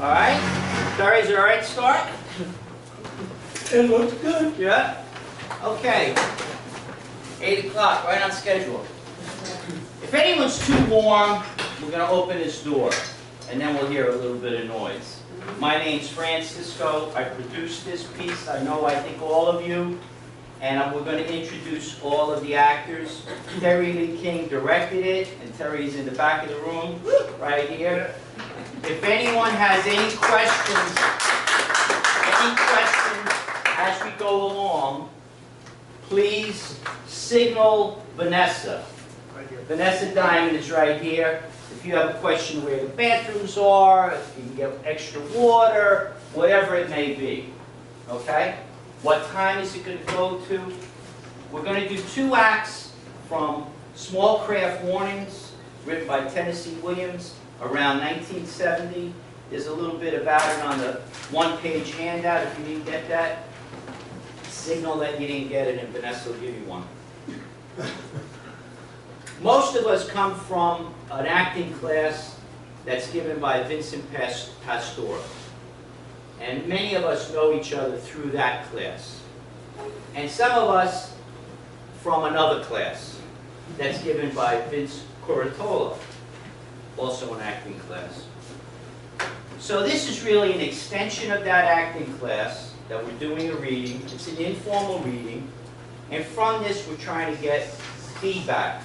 All right. Terry's all right to start? It looks good. Yeah? Okay. 8 o'clock, right on schedule. If anyone's too warm, we're going to open this door, and then we'll hear a little bit of noise. My name's Fran Sisco. I produced this piece. I think all of you. And we're going to introduce all of the actors. Terry Lee King directed it, and Terry's in the back of the room, right here. If anyone has any questions as we go along, please signal Vanessa. Vanessa Diamond is right here. If you have a question where the bathrooms are, if you can get extra water, whatever it may be, okay? What time is it going to go to? We're going to do 2 acts from Small Craft Warnings, written by Tennessee Williams, around 1970. There's a little bit about it on the one-page handout. If you didn't get that, signal that you didn't get it, and Vanessa will give you one. Most of us come from an acting class that's given by Vincent Pastore. And many of us know each other through that class. And some of us from another class that's given by Vince Curatola, also an acting class. So this is really an extension of that acting class that we're doing a reading. It's an informal reading. And from this, we're trying to get feedback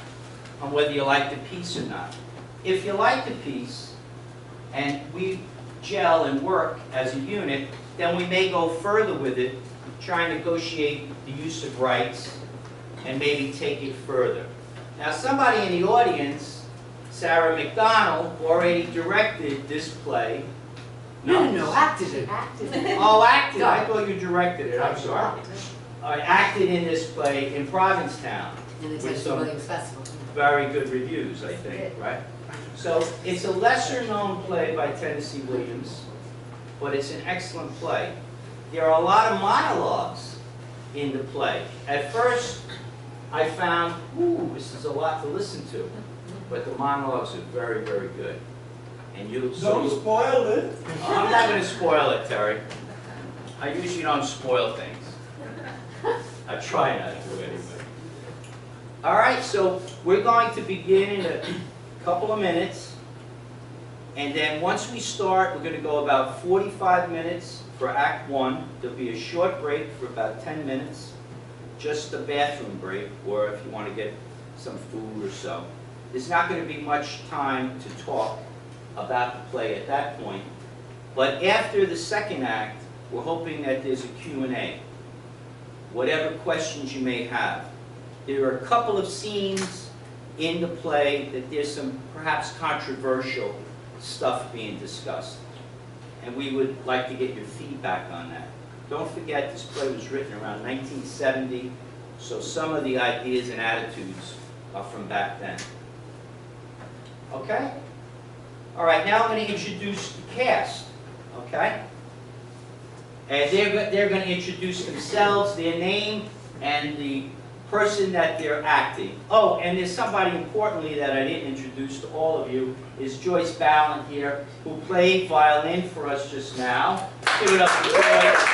on whether you like the piece or not. If you like the piece, and we gel and work as a unit, then we may go further with it, try and negotiate the use of rights, and maybe take it further. Now, somebody in the audience, Sarah McDonald, already directed this play. No, acted it. Oh, acted. I thought you directed it. I'm sorry. Acted in this play in Provincetown. And it's with at the some Williams Festival. very good reviews, I think, right? So it's a lesser-known play by Tennessee Williams, but it's an excellent play. There are a lot of monologues in the play. At first, I found, ooh, this is a lot to listen to, but the monologues are very, very good. And you Don't spoil it. I'm not going to spoil it, Terry. I usually don't spoil things. I try not to anyway. All right, so we're going to begin in a couple of minutes. And then once we start, we're going to go about 45 minutes for Act 1. There'll be a short break for about 10 minutes, just a bathroom break, or if you want to get some food or so. There's not going to be much time to talk about the play at that point. But after the second act, we're hoping that there's a Q&A. Whatever questions you may have. There are a couple of scenes in the play that there's some perhaps controversial stuff being discussed. And we would like to get your feedback on that. Don't forget, this play was written around 1970, so some of the ideas and attitudes are from back then. Okay? All right, now I'm going to introduce the cast. Okay? And they're going to introduce themselves, their name, and the person that they're acting. Oh, and there's somebody importantly that I didn't introduce to all of you, is Joyce Ballin here, who played violin for us just now. Give it up for Joyce.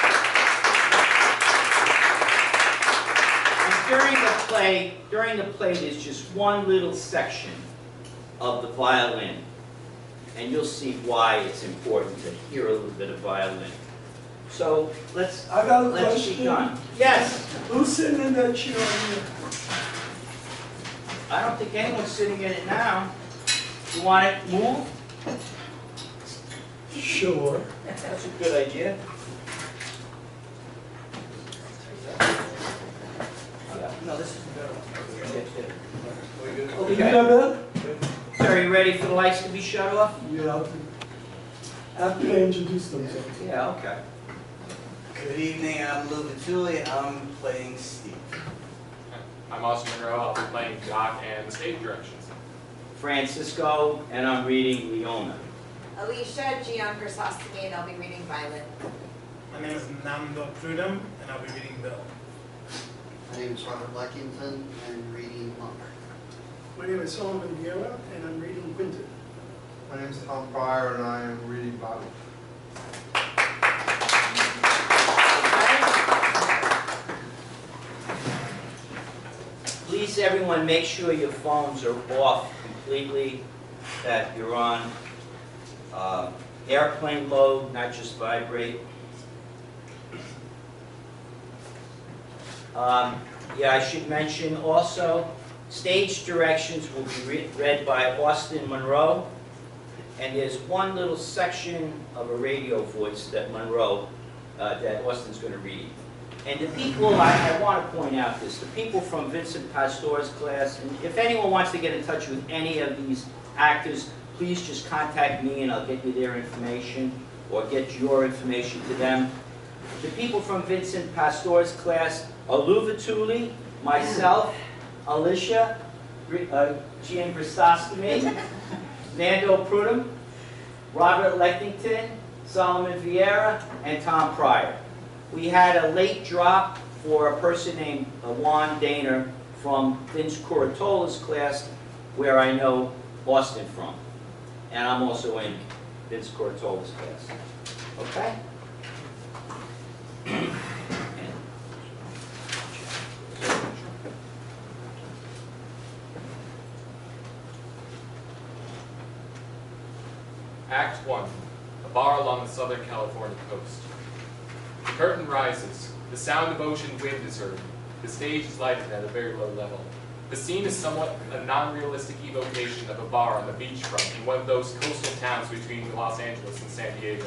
And during the play, there's just one little section of the violin. And you'll see why it's important to hear a little bit of violin. So let's begin. Yes. Who's sitting in that chair here? I don't think anyone's sitting in it now. You want it moved? Sure. That's a good idea. No, this is a better one. You got that? So are you ready for the lights to be shut off? Yeah. After they introduce themselves. Yeah, okay. Good evening, I'm Lou Vitulli, and I'm playing Steve. I'm Austin Monroe, I'll be playing Doc and stage directions. Fran Sisco, and I'm reading Leona. Alicia Giangrisostomi, and I'll be reading Violet. My name is Nando Prudhomme, and I'll be reading Bill. My name is Leckington, and I'm reading Monk. My name is Viera, and I'm reading Quentin. My name is Thomas Pryor, and I am reading Bobby. everyone make sure your phones are off completely, that you're on airplane mode, not just vibrate. Yeah, I should mention also, stage directions will be read by Austin Monroe, and there's one little section of a radio voice that that Austin's going to read. And the people, I want to point out this, the people from Vincent Pastore's class, and if anyone wants to get in touch with any of these actors, please just contact me and I'll get you their information, or get your information to them. The people from Vincent Pastore's class are Lou Vitulli, myself, Alicia Giangristostomi, Nando Prudhomme, Robert Leckington, Solomon Viera, and Tom Pryor. We had a late drop for a person named Juan Daner from Vince Curatola's class, where I know Austin from. And I'm also in Vince Curatola's class. Okay? Act 1. A bar along the Southern California coast. The curtain rises. The sound of ocean wind is heard. The stage is lighted at a very low level. The scene is somewhat a non-realistic evocation of a bar on the beachfront in one of those coastal towns between Los Angeles and San Diego.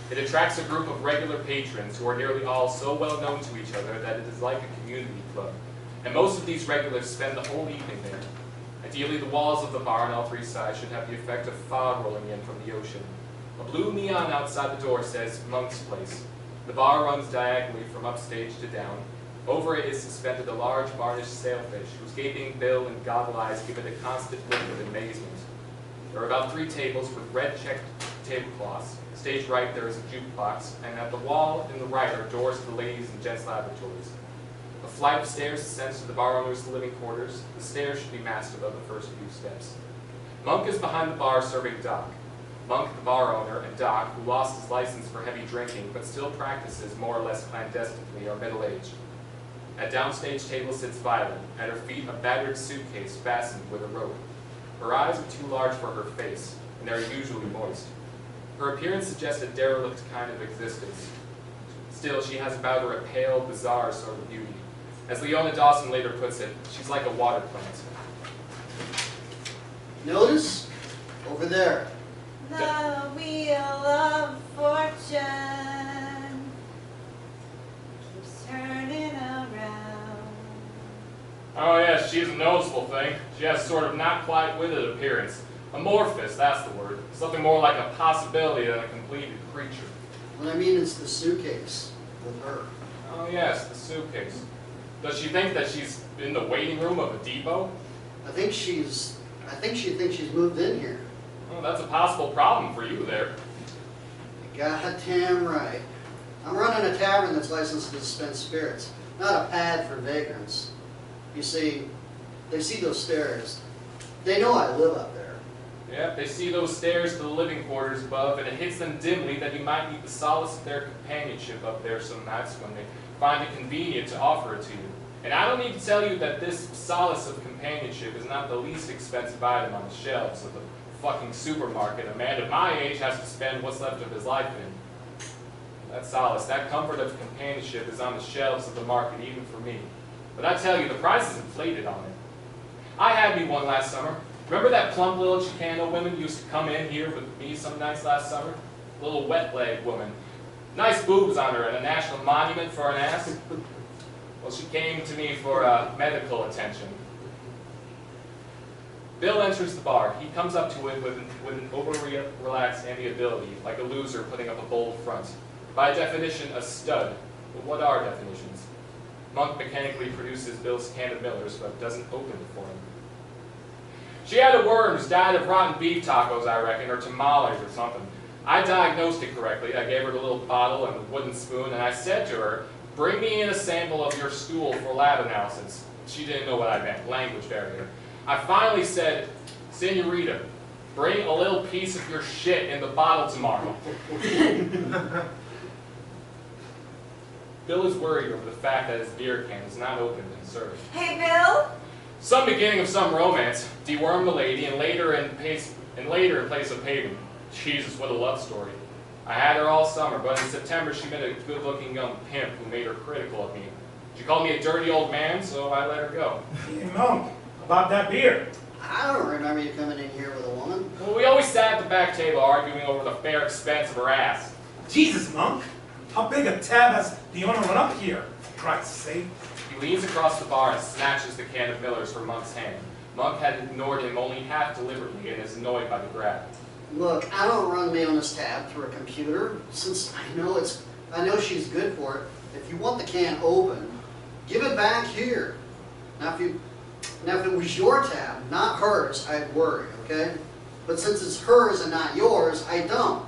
It attracts a group of regular patrons who are nearly all so well known to each other that it is like a community club. And most of these regulars spend the whole evening there. Ideally, the walls of the bar on all three sides should have the effect of fog rolling in from the ocean. A blue neon outside the door says Monk's Place. The bar runs diagonally from upstage to down. Over it is suspended a large varnished sailfish, whose gaping bill and goggle eyes give it a constant look of amazement. There are about 3 tables with red checked tablecloths. Stage right there is a jukebox, and at the wall in the right are doors to the ladies' and gents' lavatories. A flight of stairs ascends to the bar owner's living quarters. The stairs should be masked above the first few steps. Monk is behind the bar serving Doc. Monk, the bar owner, and Doc, who lost his license for heavy drinking but still practices more or less clandestinely, are middle-aged. At downstage table sits Violet, at her feet a battered suitcase fastened with a rope. Her eyes are too large for her face, and they are usually moist. Her appearance suggests a derelict kind of existence. Still, she has about her a pale, bizarre sort of beauty. As Leona Dawson later puts it, she's like a water plant. Notice? Over there. The wheel of fortune keeps turning around. Oh yes, she's a noticeable thing. She has sort of not quite witted appearance. Amorphous, that's the word. Something more like a possibility than a completed creature. What I mean is the suitcase with her. Oh yes, the suitcase. Does she think that she's in the waiting room of a depot? I think she thinks she's moved in here. Well, that's a possible problem for you there. Goddamn right. I'm running a tavern that's licensed to dispense spirits, not a pad for vagrants. You see, they see those stairs. They know I live up there. Yep, they see those stairs to the living quarters above, and it hits them dimly that you might need the solace of their companionship up there some nights when they find it convenient to offer it to you. And I don't need to tell you that this solace of companionship is not the least expensive item on the shelves of the fucking supermarket a man of my age has to spend what's left of his life in. That solace, that comfort of companionship is on the shelves of the market even for me. But I tell you, the price is inflated on it. I had me one last summer. Remember that plump little Chicano woman who used to come in here with me some nights last summer? Little wet-leg woman. Nice boobs on her and a national monument for an ass. Well, she came to me for medical attention. Bill enters the bar. He comes up to it with an overly relaxed amiability, like a loser putting up a bold front. By definition, a stud. But what are definitions? Monk mechanically produces Bill's can of Miller's, but doesn't open it for him. She had a worms, died of rotten beef tacos, I reckon, or tamales or something. I diagnosed it correctly. I gave her the little bottle and the wooden spoon, and I said to her, "Bring me in a sample of your stool for lab analysis." She didn't know what I meant, language barrier. I finally said, "Senorita, bring a little piece of your shit in the bottle tomorrow." Bill is worried over the fact that his beer can is not opened and served. Hey, Bill, Some beginning of some romance, dewormed the lady, and later in place of pavement. Jesus, what a love story. I had her all summer, but in September she met a good-looking young pimp who made her critical of me. She called me a dirty old man, so I let her go. Hey, Monk, about that beer. I don't remember you coming in here with a woman. Well, we always sat at the back table arguing over the fair expense of her ass. Jesus, Monk. How big a tab has Leona run up here, for Christ's sake? He leans across the bar and snatches the can of Miller's from Monk's hand. Monk had ignored him only half deliberately and is annoyed by the grab. Look, I don't run Leona's tab through a computer, since I know she's good for it. If you want the can open, give it back here. Now if it was your tab, not hers, I'd worry, okay? But since it's hers and not yours, I don't.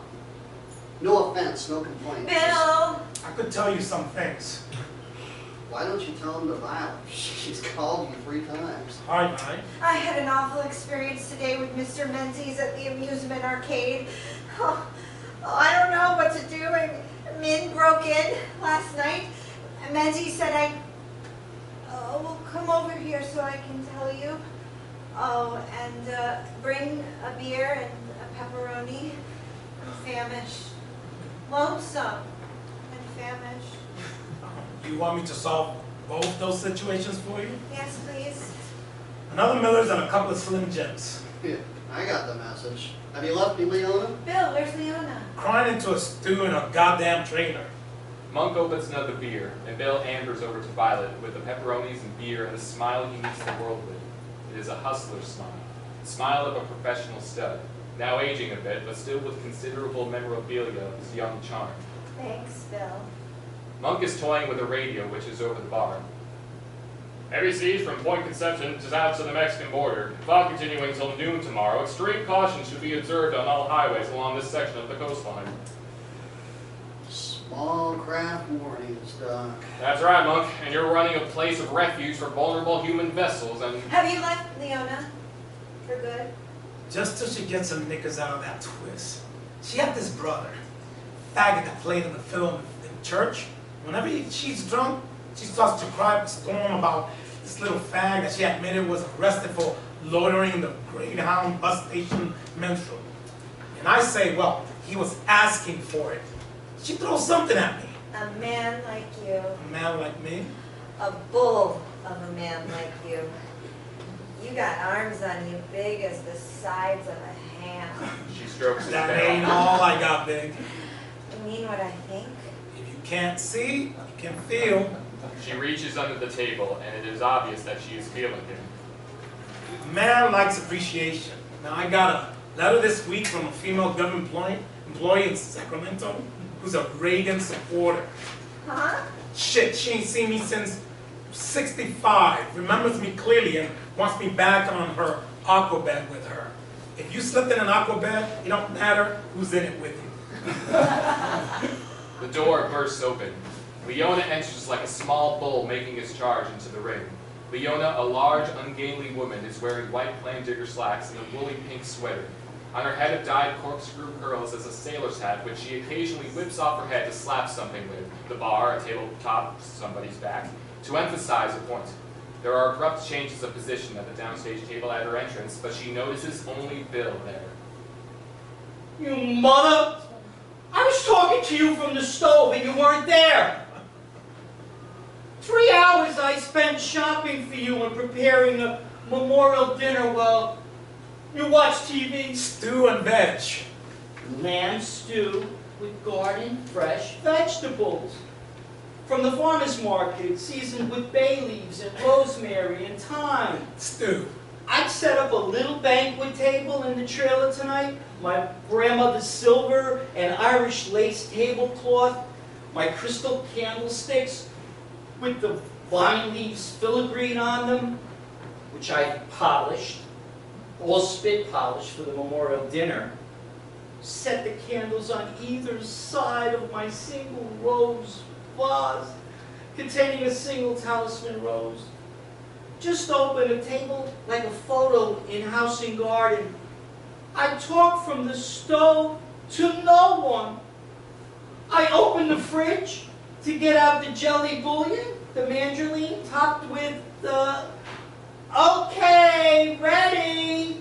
No offense, no complaint. Bill! I could tell you some things. Why don't you tell him to Violet? She's called you 3 times. Hi, Mai. I had an awful experience today with Mr. Menzies at the amusement arcade. Oh, I don't know what to do. Min broke in last night. Menzies said well, come over here so I can tell you. Oh, and bring a beer and a pepperoni. I'm famished. Lonesome and famished. You want me to solve both those situations for you? Yes, please. Another Miller's and a couple of Slim Jims. Yeah, I got the message. Have you left me, Leona? Bill, where's Leona? Crying into a stew in a goddamn trailer. Monk opens another beer, and Bill ambers over to Violet with the pepperonis and beer and a smile he meets the world with. It is a hustler's smile. The smile of a professional stud, now aging a bit, but still with considerable memorabilia of his young charm. Thanks, Bill. Monk is toying with a radio which is over the bar. Heavy seas from Point Conception to out to the Mexican border. Fog continuing until noon tomorrow. Extreme caution should be observed on all highways along this section of the coastline. Small craft warnings, Doc. That's right, Monk. And you're running a place of refuge for vulnerable human vessels and... Have you left Leona for good? Just till she gets her knickers out of that twist. She had this brother, faggot that played in the film in church. Whenever she's drunk, she starts to cry up a storm about this little fag that she admitted was arrested for loitering in the Greyhound bus station menstrual. And I say, well, he was asking for it. She throws something at me. A man like you. A man like me? A bull of a man like you. You got arms on you big as the sides of a hand. She strokes his That tail. ain't all I got, big. You mean what I think? If you can't see, you can feel. She reaches under the table, and it is obvious that she is feeling him. A man likes appreciation. Now, I got a letter this week from a female government employee in Sacramento who's a Reagan supporter. Huh? Shit, she ain't seen me since 65, remembers me clearly and wants me back on her aqua bed with her. If you slipped in an aqua bed, it don't matter who's in it with you. The door bursts open. Leona enters like a small bull making its charge into the ring. Leona, a large, ungainly woman, is wearing white plain digger slacks and a woolly pink sweater. On her head of dyed corkscrew curls is a sailor's hat, which she occasionally whips off her head to slap something with, the bar, a tabletop, somebody's back, to emphasize a point. There are abrupt changes of position at the downstage table at her entrance, but she notices only Bill there. You mother! I was talking to you from the stove and you weren't there. 3 hours I spent shopping for you and preparing a memorial dinner while you watch TV. Stew and veg. Lamb stew with garden fresh vegetables. From the farmer's market, seasoned with bay leaves and rosemary and thyme. Stew. I'd set up a little banquet table in the trailer tonight. My grandmother's silver and Irish lace tablecloth. My crystal candlesticks with the vine leaves filigreed on them, which I polished. All spit polished for the memorial dinner. Set the candles on either side of my single rose vase containing a single talisman rose. Just open a table like a photo in House and Garden. I talk from the stove to no one. I open the fridge to get out the jelly bouillon, the mangerine topped with Okay, ready.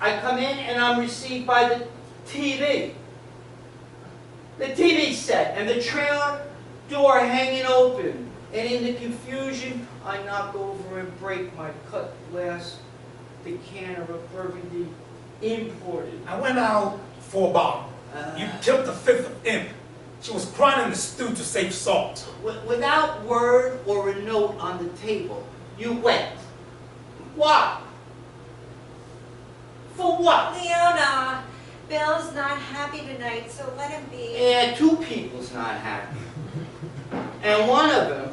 I come in and I'm received by the TV. The TV set and the trailer door hanging open. And in the confusion, I knock over and break my cut glass decanter of Burgundy imported. I went out for a bottle. You killed the fifth of imp. She was crying in the stew to save salt. Without word or a note on the table, you went. Why? For what? Leona, Bill's not happy tonight, so let him be. Yeah, two people's not happy. And one of them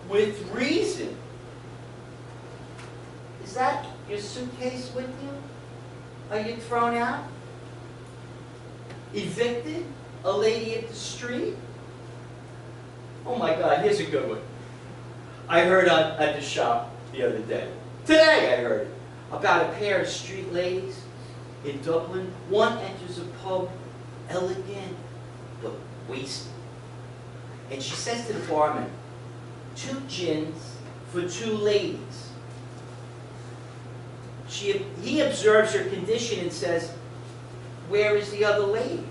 with reason. Is that your suitcase with you? Are you thrown out? Evicted? A lady at the street? Oh my God, here's a good one. I heard at the shop the other day. Today I heard it. About a pair of street ladies in Dublin. One enters a pub, elegant but wasted. And she says to the barman, 2 gins for 2 ladies. He observes her condition and says, where is the other lady?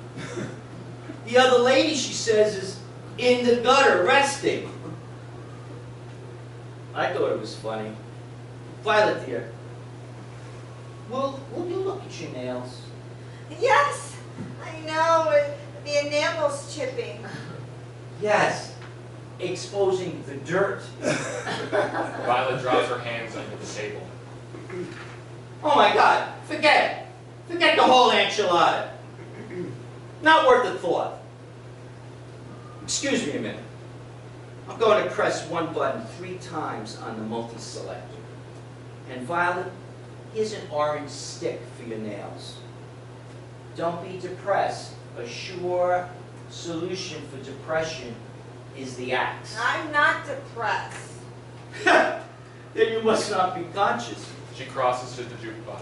The other lady, she says, is in the gutter resting. I thought it was funny. Violet, dear, will you look at your nails? Yes, I know. The enamel's chipping. Yes, exposing the dirt. Violet draws her hands under the table. Oh my God, forget it. Forget the whole enchilada. Not worth a thought. Excuse me a minute. I'm going to press one button 3 times on the multi-selector. And Violet, here's an orange stick for your nails. Don't be depressed. A sure solution for depression is the axe. I'm not depressed. Then you must not be conscious. She crosses to the jukebox.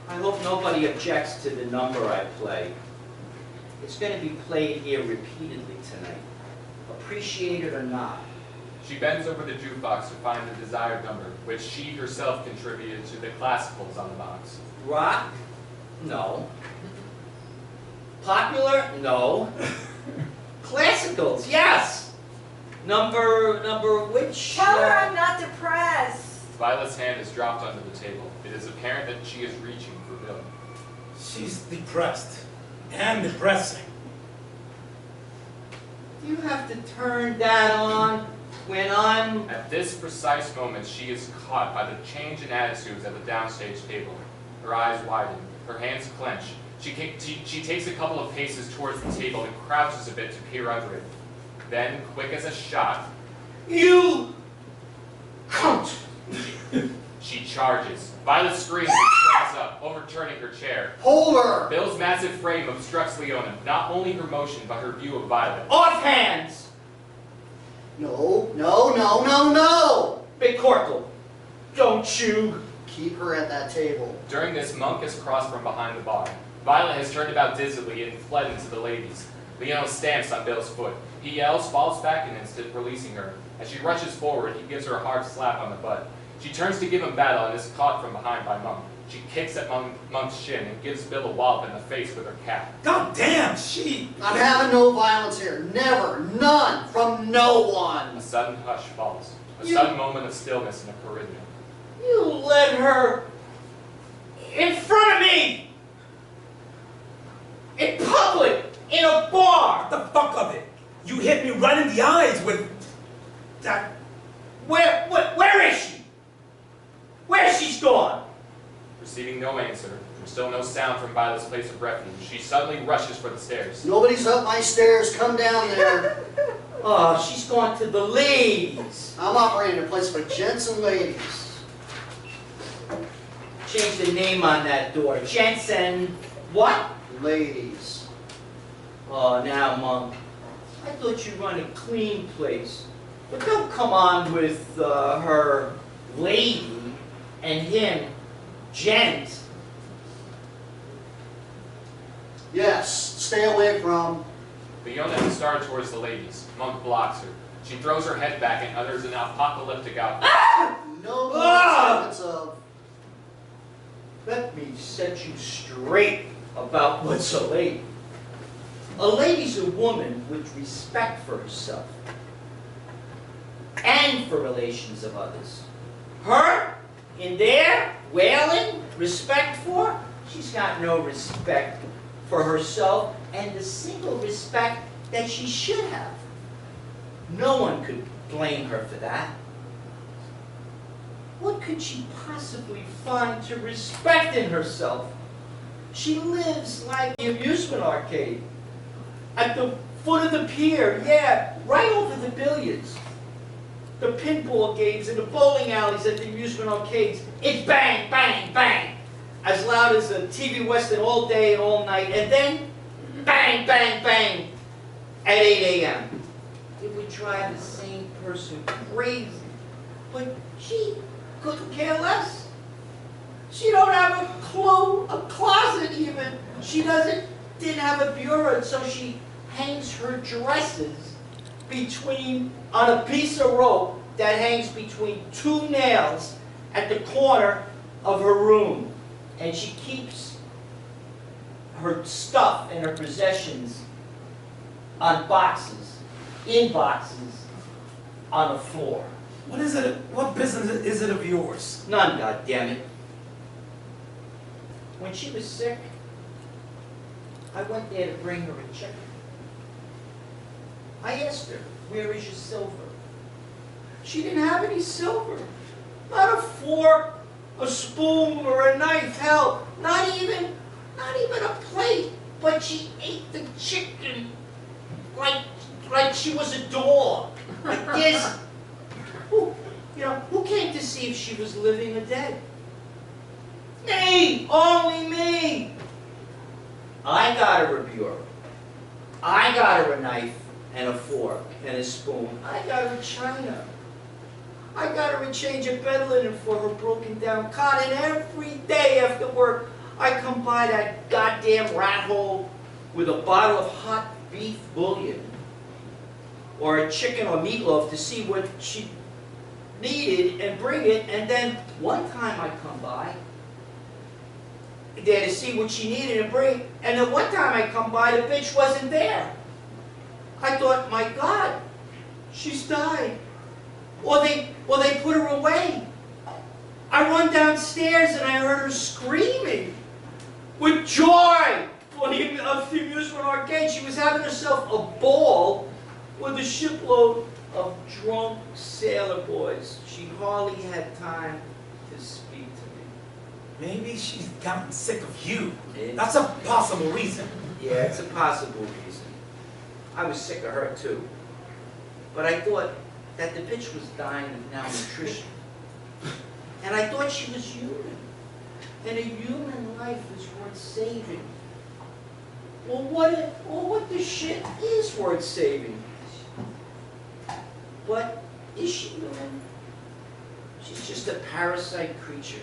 I hope nobody objects to the number I play. It's going to be played here repeatedly tonight. Appreciate it or not. She bends over the jukebox to find the desired number, which she herself contributed to the classicals on the box. Rock? No. Popular? No. Classicals? Yes. Number which? Tell her I'm not depressed. Violet's hand is dropped under the table. It is apparent that she is reaching for Bill. She's depressed and depressing. Do you have to turn that on when I'm... At this precise moment, she is caught by the change in attitudes at the downstage table. Her eyes widen, her hands clench. She takes a couple of paces towards the table and crouches a bit to peer under it. Then, quick as a shot, You... Count! she charges. Violet screams and stands up, overturning her chair. Hold her! Bill's massive frame obstructs Leona, not only her motion, but her view of Violet. Off hands! No, no, no, no, no! McCorkle, don't you... Keep her at that table. During this, Monk has crossed from behind the bar. Violet has turned about dizzily and fled into the ladies. Leona stamps on Bill's foot. He yells, falls back an instant, releasing her. As she rushes forward, he gives her a hard slap on the butt. She turns to give him battle and is caught from behind by Monk. She kicks at Monk's shin and gives Bill a wallop in the face with her cap. God damn, she... I'm having no violence here. Never. None. From no one. A sudden hush falls. A sudden moment of stillness in the corridor. You let her... in front of me! In public! In a bar! What the fuck of it? You hit me right in the eyes with... that... Where is she? Where's she's gone? Receiving no answer, and still no sound from Violet's place of refuge, she suddenly rushes for the stairs. Nobody's up my stairs. Come down there. Oh, she's gone to the ladies. I'm operating a place for gents and ladies. Change the name on that door. Jensen. What? Ladies. Oh, now, Monk. I thought you run a clean place. But don't come on with her lady and him gent. Yes. Stay away from. Leona has started towards the ladies. Monk blocks her. She throws her head back and utters an apocalyptic outburst. No more Ah! statements of. Let me set you straight about what's a lady. A lady's a woman with respect for herself and for relations of others. Her, in there, wailing, respect for, she's got no respect for herself and the single respect that she should have. No one could blame her for that. What could she possibly find to respect in herself? She lives like the amusement arcade. At the foot of the pier, yeah, right over the billiards. The pinball games and the bowling alleys at the amusement arcades. It's bang, bang, bang. As loud as a TV Western all day and all night. And then, bang, bang, bang at 8 a.m. It would drive the same person crazy. But she couldn't care less. She don't have a closet even. She didn't have a bureau, so she hangs her dresses on a piece of rope that hangs between two nails at the corner of her room. And she keeps her stuff and her possessions on boxes, in boxes, on the floor. What is it? What business is it of yours? None, goddammit. When she was sick, I went there to bring her a check. I asked her, "Where is your silver?" She didn't have any silver. Not a fork, a spoon, or a knife. Hell, not even a plate. But she ate the chicken like she was a dog. Like this. Who came to see if she was living or dead? Me! Only me! I got her a bureau. I got her a knife and a fork and a spoon. I got her a china. I got her a change of bed linen for her broken down cot, and every day after work, I come by that goddamn rat hole with a bottle of hot beef bouillon or a chicken or meatloaf to see what she needed and bring it. And then one time I come by there to see what she needed and bring it, and then one time I come by, the bitch wasn't there. I thought, my God, she's died. Or they put her away. I run downstairs and I heard her screaming with joy for the amusement arcade. She was having herself a ball with a shipload of drunk sailor boys. She hardly had time to speak to me. Maybe she's gotten sick of you. Yeah. That's a possible reason. Yeah, it's a possible reason. I was sick of her too. But I thought that the bitch was dying of malnutrition. And I thought she was human. And a human life is worth saving. Well, what the shit is worth saving? But is she human? She's just a parasite creature.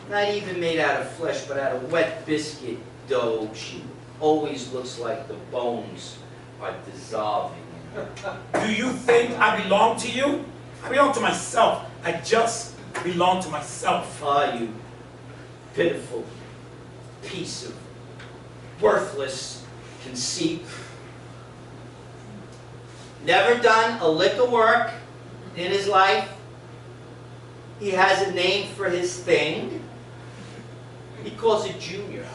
Not even made out of flesh, but out of wet biscuit dough. She always looks like the bones are dissolving in her. Do you think I belong to you? I belong to myself. I just belong to myself. Ah, you pitiful piece of worthless conceit. Never done a lick of work in his life. He has a name for his thing. He calls it Junior.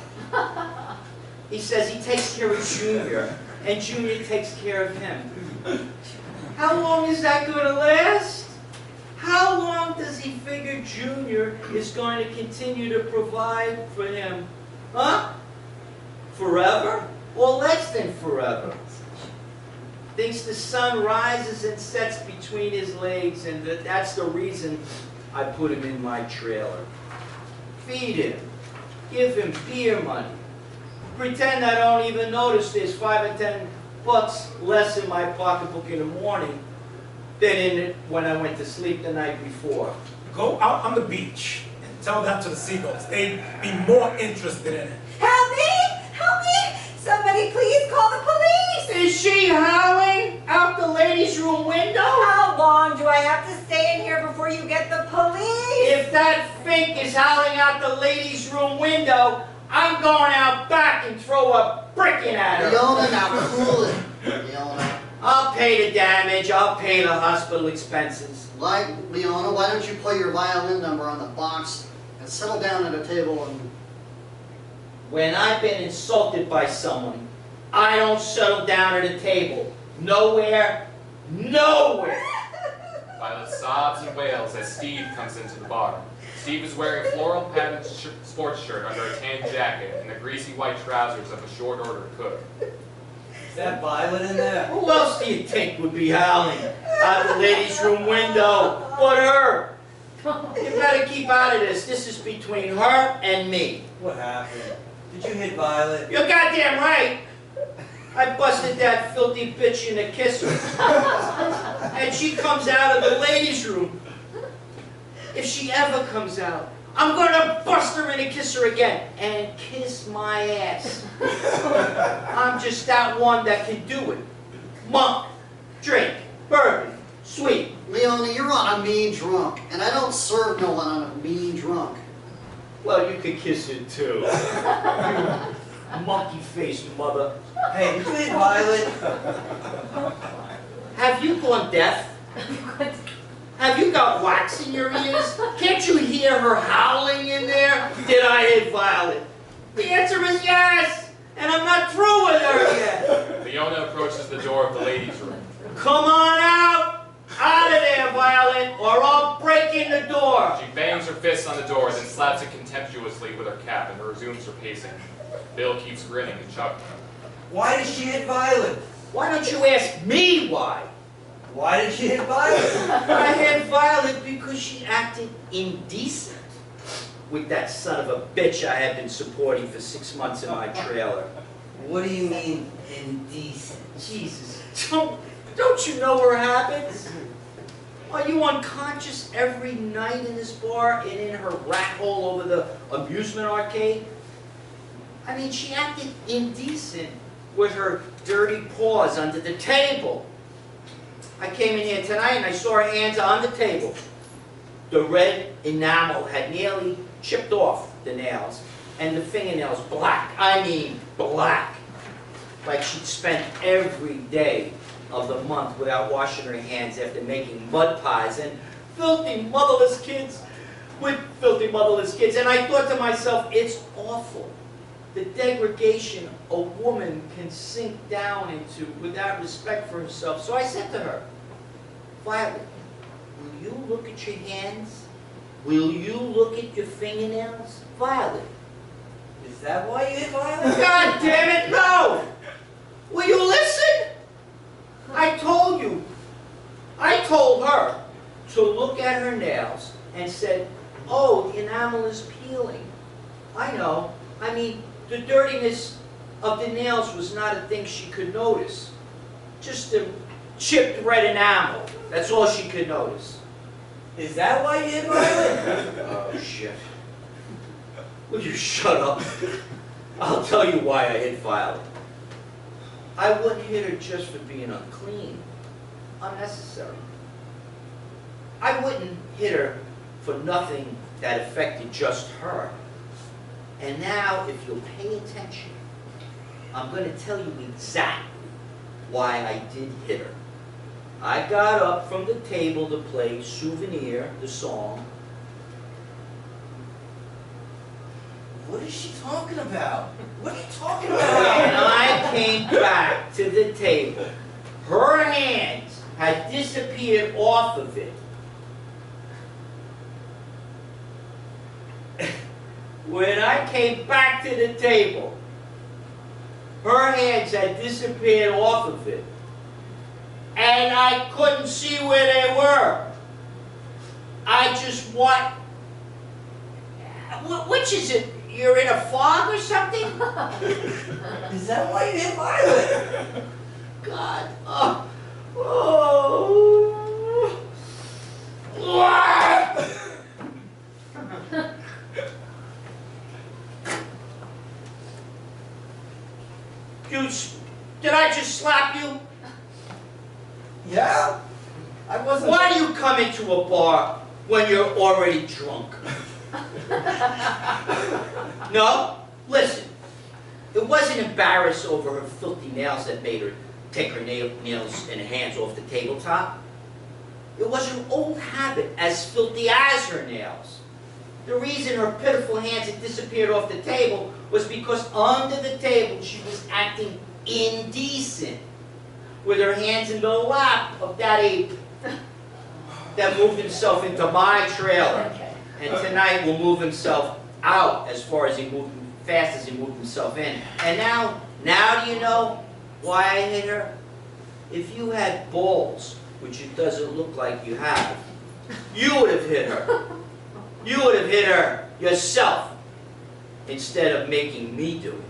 He says he takes care of Junior, and Junior takes care of him. How long is that going to last? How long does he figure Junior is going to continue to provide for him? Huh? Forever? Or less than forever? Thinks the sun rises and sets between his legs, and that's the reason I put him in my trailer. Feed him. Give him beer money. Pretend I don't even notice there's $5 or $10 less in my pocketbook in the morning than in it when I went to sleep the night before. Go out on the beach and tell that to the seagulls. They'd be more interested in it. Help me! Help me! Somebody please call the police! Is she howling out the ladies' room window? How long do I have to stay in here before you get the police? If that fink is howling out the ladies' room window, I'm going out back and throw a brick in at her. Leona, now cool it. Leona. I'll pay the damage. I'll pay the hospital expenses. Leona, why don't you play your violin number on the box and settle down at a table and... When I've been insulted by someone, I don't settle down at a table. Nowhere. Nowhere. Violet sobs and wails as Steve comes into the bar. Steve is wearing a floral patterned sports shirt under a tan jacket and the greasy white trousers of a short order cook. Is that Violet in there? Who else do you think would be howling out the ladies' room window but her? You better keep out of this. This is between her and me. What happened? Did you hit Violet? You're goddamn right. I busted that filthy bitch in a kisser. And she comes out of the ladies' room. If she ever comes out, I'm gonna bust her in a kisser again and kiss my ass. I'm just that one that can do it. Monk, drink, bourbon, sweet. Leona, you're on a mean drunk, and I don't serve no one on a mean drunk. Well, you could kiss it too. You monkey-faced mother. Hey, did you hit Violet? Have you gone deaf? Have you got wax in your ears? Can't you hear her howling in there? Did I hit Violet? The answer is yes, and I'm not through with her yet. Leona approaches the door of the ladies' room. Come on out! Out of there, Violet, or I'll break in the door. She bangs her fist on the door, then slaps it contemptuously with her cap and resumes her pacing. Bill keeps grinning and chuckling. Why did she hit Violet? Why don't you ask me why? Why did she hit Violet? I hit Violet because she acted indecent with that son of a bitch I had been supporting for 6 months in my trailer. What do you mean, indecent? Jesus, don't you know her habits? Are you unconscious every night in this bar and in her rat hole over the amusement arcade? I mean, she acted indecent with her dirty paws under the table. I came in here tonight and I saw her hands on the table. The red enamel had nearly chipped off the nails and the fingernails black. I mean black. Like she'd spent every day of the month without washing her hands after making mud pies and filthy motherless kids with filthy motherless kids. And I thought to myself, it's awful. The degradation a woman can sink down into without respect for herself. So I said to her, Violet, will you look at your hands? Will you look at your fingernails? Violet. Is that why you hit Violet? God damn it, no! Will you listen? I told you. I told her to look at her nails and said, oh, the enamel is peeling. I know. I mean, the dirtiness of the nails was not a thing she could notice. Just the chipped red enamel. That's all she could notice. Is that why you hit Violet? Oh, shit. Will you shut up? I'll tell you why I hit Violet. I wouldn't hit her just for being unclean. Unnecessary. I wouldn't hit her for nothing that affected just her. And now, if you'll pay attention, I'm going to tell you exactly why I did hit her. I got up from the table to play Souvenir, the song. What is she talking about? What are you talking When about? I came back to the table, her hands had disappeared off of it. When I came back to the table, her hands had disappeared off of it. And I couldn't see where they were. I just want... Which is it? You're in a fog or something? Is that why you hit Violet? God. Oh. What? Did I just slap you? Yeah? I wasn't... Why do you come into a bar when you're already drunk? No? Listen. It wasn't embarrassed over her filthy nails that made her take her nails and hands off the tabletop. It was her old habit, as filthy as her nails. The reason her pitiful hands had disappeared off the table was because under the table she was acting indecent, with her hands in the lap of that ape that moved himself into my trailer, and tonight will move himself out as fast as he moved himself in. And now do you know why I hit her? If you had balls, which it doesn't look like you have, you would have hit her. You would have hit her yourself, instead of making me do it.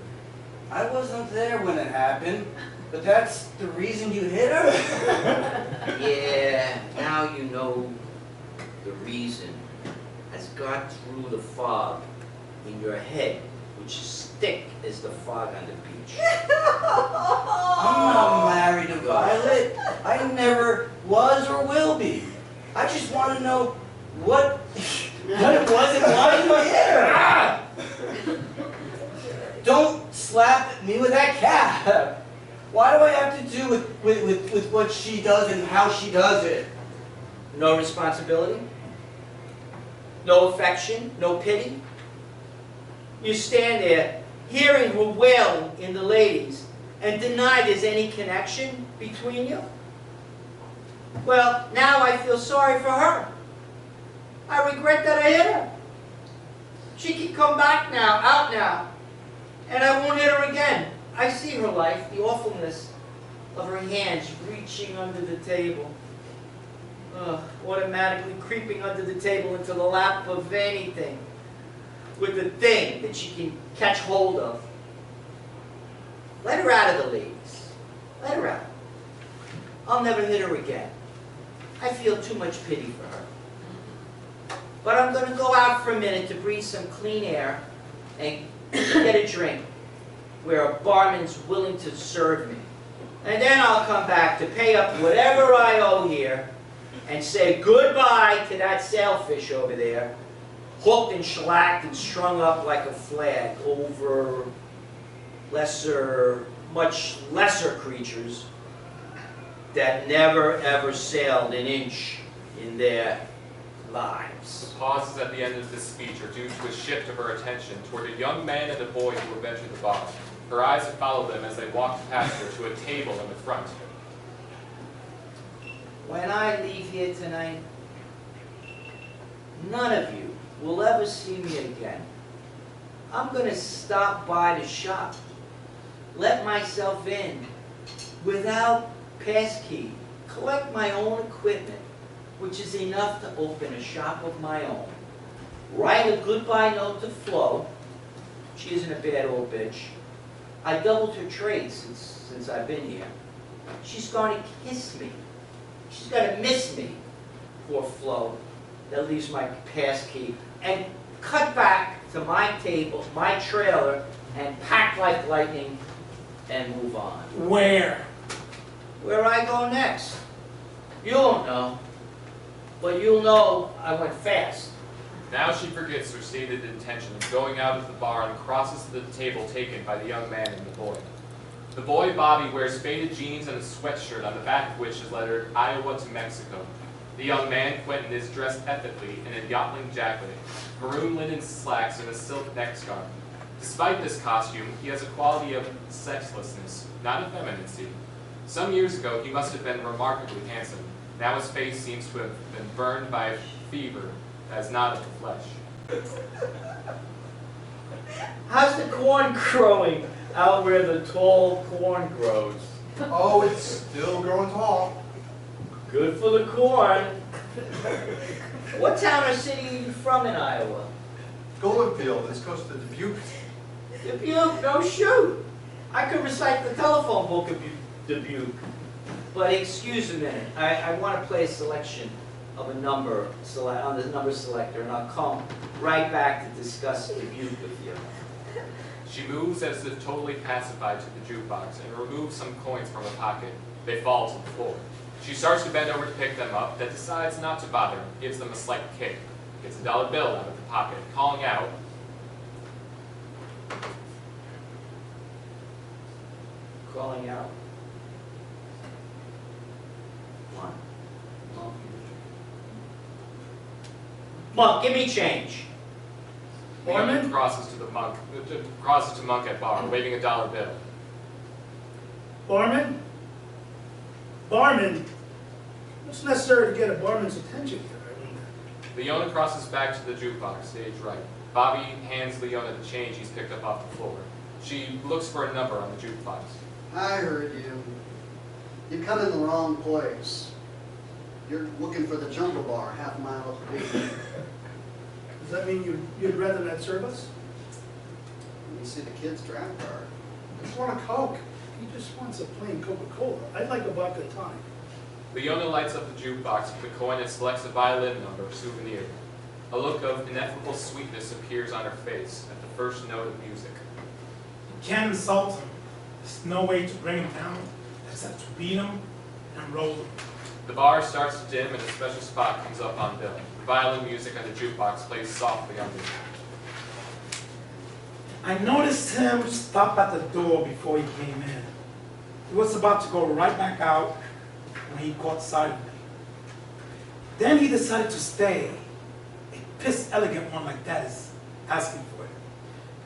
I wasn't there when it happened, but that's the reason you hit her? Yeah, now you know the reason has got through the fog in your head, which is thick as the fog on the beach. I'm not married to Violet. I never was or will be. I just want to know what it was and why you hit her. Don't slap me with that cap. Why do I have to do with what she does and how she does it? No responsibility? No affection? No pity? You stand there, hearing her wailing in the ladies, and deny there's any connection between you? Well, now I feel sorry for her. I regret that I hit her. She can come back now, out now, and I won't hit her again. I see her life, the awfulness of her hands reaching under the table, automatically creeping under the table into the lap of anything, with the thing that she can catch hold of. Let her out of the ladies. Let her out. I'll never hit her again. I feel too much pity for her. But I'm going to go out for a minute to breathe some clean air and get a drink where a barman's willing to serve me. And then I'll come back to pay up whatever I owe here and say goodbye to that sailfish over there, hooked and shellacked and strung up like a flag over much lesser creatures that never ever sailed an inch in their lives. The pauses at the end of this speech are due to a shift of her attention toward a young man and a boy who have entered the bar. Her eyes have followed them as they walked past her to a table in the front. When I leave here tonight, none of you will ever see me again. I'm going to stop by the shop, let myself in without passkey, collect my own equipment, which is enough to open a shop of my own, write a goodbye note to Flo. She isn't a bad old bitch. I doubled her trade since I've been here. She's going to kiss me. She's going to miss me. Poor Flo. That leaves my passkey. And cut back to my table, my trailer, and pack like lightning and move on. Where? Where I go next? You won't know. But you'll know I went fast. Now she forgets her stated intention of going out of the bar and crosses to the table taken by the young man and the boy. The boy, Bobby, wears faded jeans and a sweatshirt on the back of which is lettered Iowa to Mexico. The young man, Quentin, is dressed ethically in a Yachting jacket, maroon linen slacks, and a silk neck scarf. Despite this costume, he has a quality of sexlessness, not effeminacy. Some years ago, he must have been remarkably handsome. Now his face seems to have been burned by a fever that is not of the flesh. How's the corn growing out where the tall corn grows? Oh, it's still growing tall. Good for the corn. What town or city are you from in Iowa? Goldenfield, it's close to Dubuque. Dubuque? No shoot. I could recite the telephone book of Dubuque. But excuse a minute. I want to play a selection of a number on the number selector, and I'll come right back to discuss Dubuque with you. She moves as if totally pacified to the jukebox and removes some coins from her pocket. They fall to the floor. She starts to bend over to pick them up, then decides not to bother, gives them a slight kick, gets a dollar bill out of the pocket, calling out, Calling out. One. Monk, give me change. Leona crosses to Monk at bar, waving a dollar bill. Barman? Barman? What's necessary to get a barman's attention here? I wonder. Leona crosses back to the jukebox, stage right. Bobby hands Leona the change he's picked up off the floor. She looks for a number on the jukebox. I heard you. You come in the wrong place. You're looking for the Jungle Bar, half a mile up the beach. Does that mean you'd rather not serve us? You see the kid's draft card. I just want a Coke. He just wants a plain Coca-Cola. I'd like a vodka tonic. Leona lights up the jukebox with the coin and selects a violin number, souvenir. A look of ineffable sweetness appears on her face at the first note of music. You can't insult him. There's no way to bring him down except to beat him and roll him. The bar starts to dim and a special spot comes up on bill. The violin music on the jukebox plays softly under. I noticed him stop at the door before he came in. He was about to go right back out when he caught sight of me. Then he decided to stay. A pissed elegant one like that is asking for it.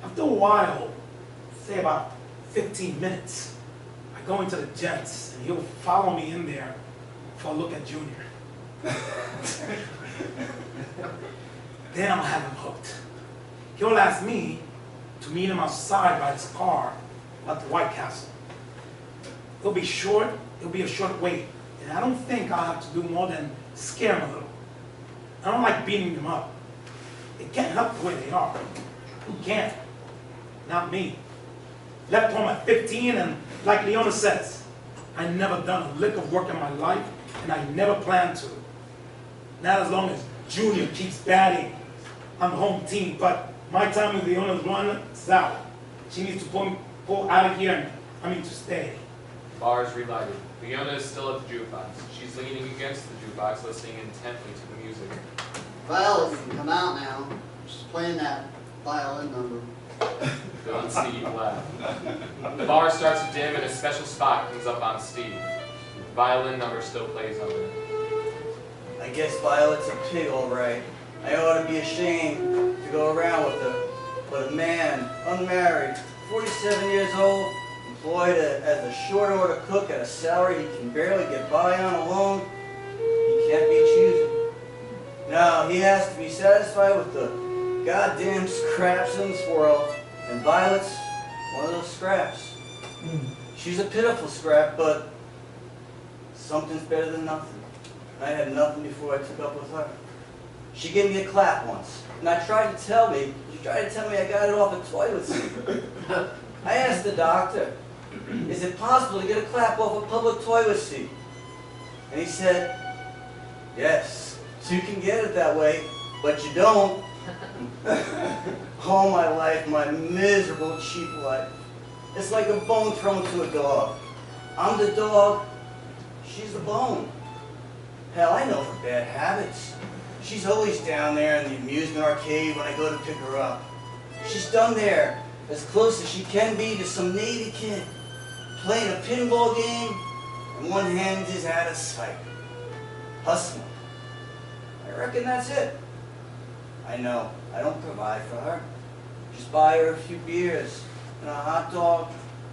After a while, say about 15 minutes, I go into the gents and he'll follow me in there for a look at Junior. Then I'll have him hooked. He'll ask me to meet him outside by his car at the White Castle. It'll be a short wait, and I don't think I'll have to do more than scare him a little. I don't like beating them up. They can't help the way they are. Who can't? Not me. Left home at 15, and like Leona says, I never done a lick of work in my life, and I never plan to. Not as long as Junior keeps batting on the home team, but my time with Leona's runs out. She needs to pull out of here, and to stay. Bar is relighted. Leona is still at the jukebox. She's leaning against the jukebox, listening intently to the music. Violet, you can come out now. Just playing that violin number. Bill and Steve laugh. The bar starts to dim and a special spot comes up on Steve. The violin number still plays on it. I guess Violet's a pig, all right. I ought to be ashamed to go around with her. But a man, unmarried, 47 years old, employed as a short order cook at a salary he can barely get by on alone, he can't be choosy. No, he has to be satisfied with the goddamn scraps in this world, and Violet's one of those scraps. She's a pitiful scrap, but something's better than nothing. I had nothing before I took up with her. She gave me a clap once, and she tried to tell me I got it off a toilet seat. I asked the doctor, is it possible to get a clap off a public toilet seat? And he said, yes, you can get it that way, but you don't. All my life, my miserable, cheap life. It's like a bone thrown to a dog. I'm the dog, she's the bone. Hell, I know her bad habits. She's always down there in the amusement arcade when I go to pick her up. She's done there, as close as she can be to some Navy kid, playing a pinball game, and one hand is out of sight. Hustling. I reckon that's it. I know, I don't provide for her. Just buy her a few beers and a hot dog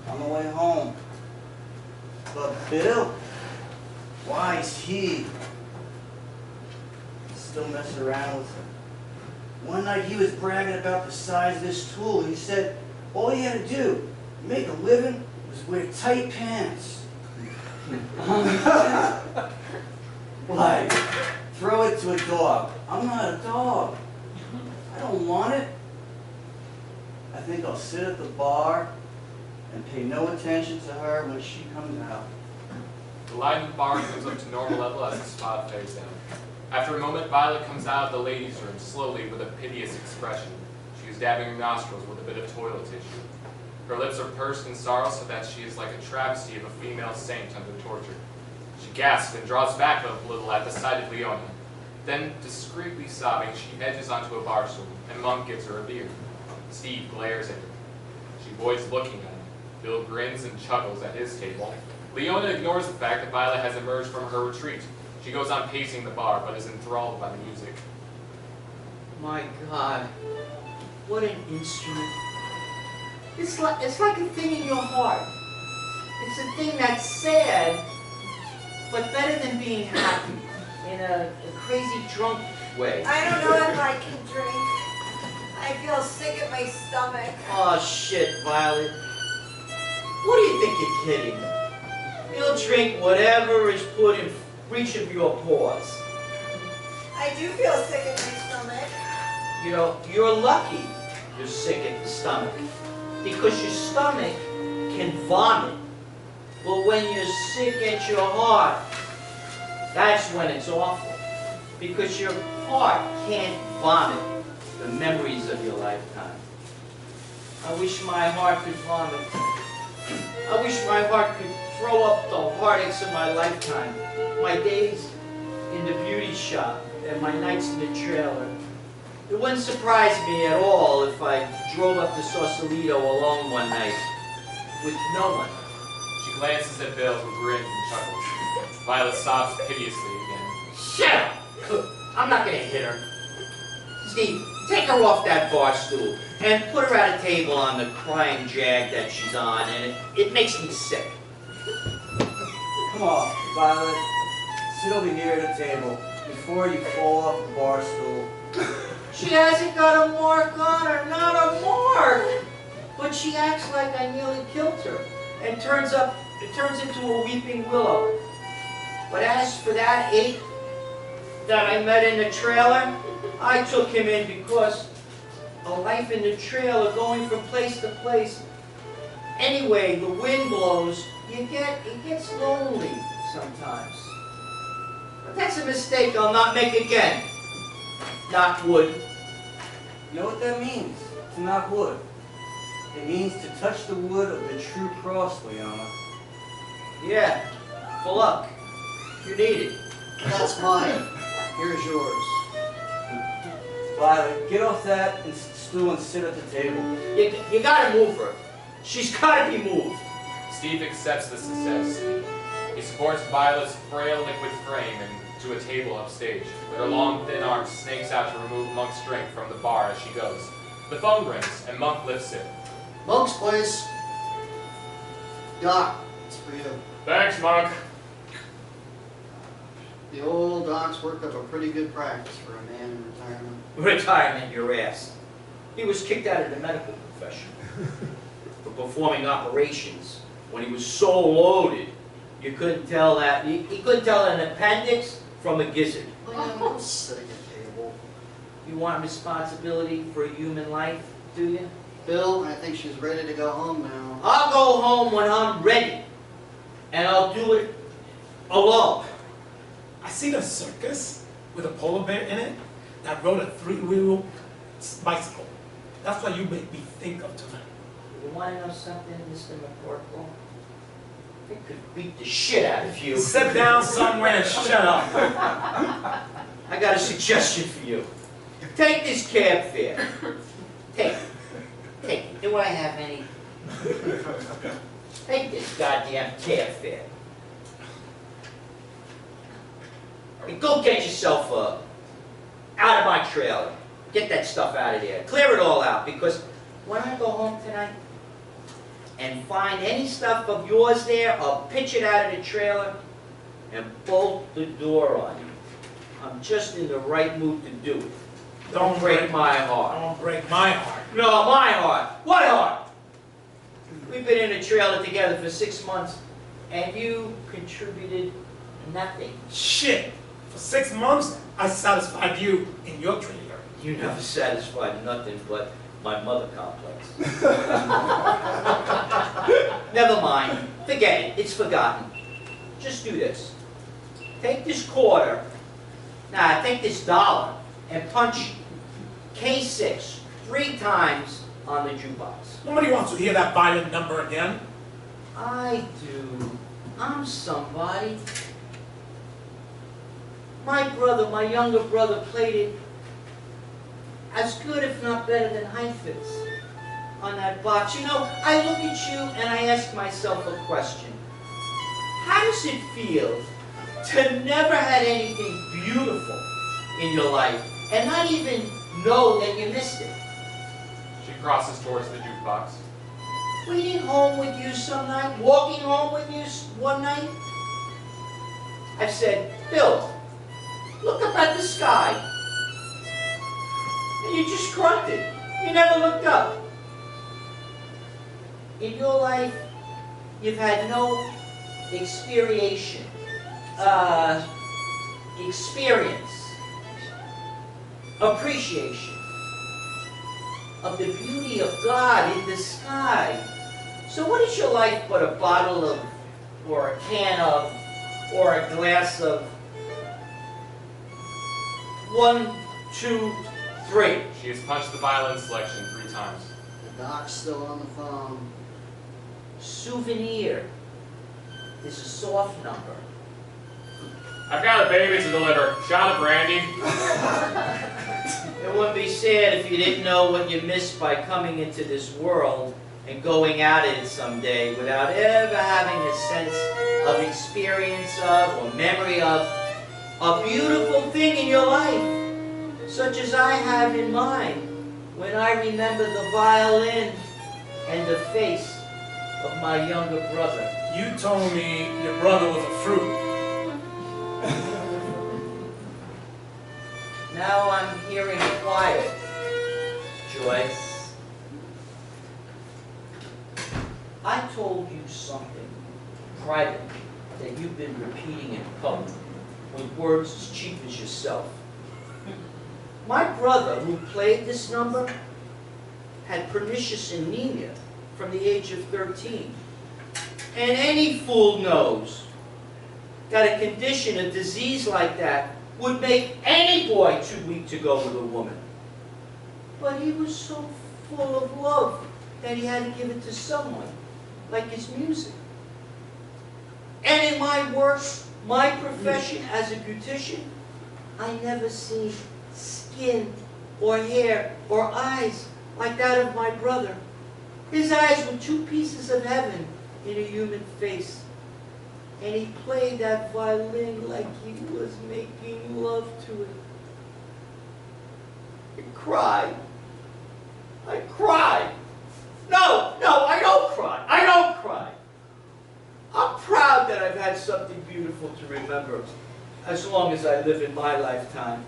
on the way home. But Bill, why is he still messing around with her? One night he was bragging about the size of this tool. He said all he had to do to make a living was wear tight pants. Like, throw it to a dog. I'm not a dog. I don't want it. I think I'll sit at the bar and pay no attention to her when she comes out. The light in the bar comes up to normal level as the spot fades down. After a moment, Violet comes out of the ladies' room slowly with a piteous expression. She is dabbing her nostrils with a bit of toilet tissue. Her lips are pursed in sorrow so that she is like a travesty of a female saint under torture. She gasps and draws back a little at the sight of Leona. Then, discreetly sobbing, she edges onto a bar stool, and Monk gives her a beer. Steve glares at her. She avoids looking at him. Bill grins and chuckles at his table. Leona ignores the fact that Violet has emerged from her retreat. She goes on pacing the bar, but is enthralled by the music. My God, what an instrument. It's like a thing in your heart. It's a thing that's sad, but better than being happy in a crazy drunk way. I don't know if I can drink. I feel sick at my stomach. Oh shit, Violet. What do you think you're kidding? You'll drink whatever is put in reach of your paws. I do feel sick at my stomach. You know, you're lucky you're sick at the stomach, because your stomach can vomit. But when you're sick at your heart, that's when it's awful, because your heart can't vomit the memories of your lifetime. I wish my heart could vomit. I wish my heart could throw up the heartaches of my lifetime, my days in the beauty shop and my nights in the trailer. It wouldn't surprise me at all if I drove up to Sausalito alone one night with no one. She glances at Bill, who grins and chuckles. Violet sobs piteously again. Shut up! I'm not gonna hit her. Steve, take her off that bar stool and put her at a table on the crying jag that she's on, and it makes me sick. Come on, Violet. Sit over here at the table before you fall off the bar stool. She hasn't got a mark on her, not a mark! But she acts like I nearly killed her, and turns into a weeping willow. But as for that ape that I met in the trailer, I took him in because a life in the trailer, going from place to place. Anyway, the wind blows, it gets lonely sometimes. But that's a mistake I'll not make again. Knock wood. You know what that means? To knock wood. It means to touch the wood of the true cross, Leona. Yeah, for luck. You need it. That's mine. Here's yours. Violet, get off that stool and sit at the table. You gotta move her. She's gotta be moved. Steve accepts the success. He supports Violet's frail liquid frame to a table upstage, with her long, thin arm snakes out to remove Monk's drink from the bar as she goes. The phone rings, and Monk lifts it. Monk's place. Doc, it's for you. Thanks, Monk. The old Doc's worked up a pretty good practice for a man in retirement. Retirement, your ass. He was kicked out of the medical profession for performing operations when he was so loaded you couldn't tell that he couldn't tell an appendix from a gizzard. Don't sit at the table. You want responsibility for a human life, do you? Bill, I think she's ready to go home now. I'll go home when I'm ready, and I'll do it alone. I seen a circus with a polar bear in it that rode a three-wheel bicycle. That's what you make me think of tonight. You want to know something, Mr. McCorkle? I could beat the shit out of you. Sit down somewhere and shut up. I got a suggestion for you. Take this cab fare. Take it. Do I have any? Take this goddamn cab fare. And go get yourself out of my trailer. Get that stuff out of there. Clear it all out, because when I go home tonight and find any stuff of yours there, I'll pitch it out of the trailer and bolt the door on you. I'm just in the right mood to do it. Don't break my heart. Don't break my heart. No, my heart. What heart? We've been in a trailer together for 6 months, and you contributed nothing. Shit. For 6 months, I satisfied you in your trailer. You never satisfied nothing but my mother complex. Never mind. Forget it. It's forgotten. Just do this. Take this quarter. Take this dollar and punch K6 3 times on the jukebox. Nobody wants to hear that violent number again. I do. I'm somebody. My brother, my younger brother, played it as good, if not better, than Heifetz on that box. You know, I look at you and I ask myself a question. How does it feel to never had anything beautiful in your life and not even know that you missed it? She crosses towards the jukebox. Waiting home with you some night, walking home with you one night. I've said, Bill, look up at the sky. And you just grunted. You never looked up. In your life, you've had no experience appreciation of the beauty of God in the sky. So what is your life but a bottle of, or a can of, or a glass of 1, 2, 3? She has punched the violin selection 3 times. The doc's still on the phone. Souvenir is a soft number. I've got a baby to deliver. Shot of brandy. It wouldn't be sad if you didn't know what you missed by coming into this world and going out in it someday without ever having a sense of experience of or memory of a beautiful thing in your life, such as I have in mine when I remember the violin and the face of my younger brother. You told me your brother was a fruit. Now I'm hearing quiet, Joyce. I told you something private that you've been repeating in public with words as cheap as yourself. My brother, who played this number, had pernicious anemia from the age of 13. And any fool knows that a condition, a disease like that, would make any boy too weak to go with a woman. But he was so full of love that he had to give it to someone, like his music. And in my work, my profession as a beautician, I never seen skin or hair or eyes like that of my brother. His eyes were 2 pieces of heaven in a human face. And he played that violin like he was making love to it. I cried. I cried. No, I don't cry. I don't cry. I'm proud that I've had something beautiful to remember as long as I live in my lifetime.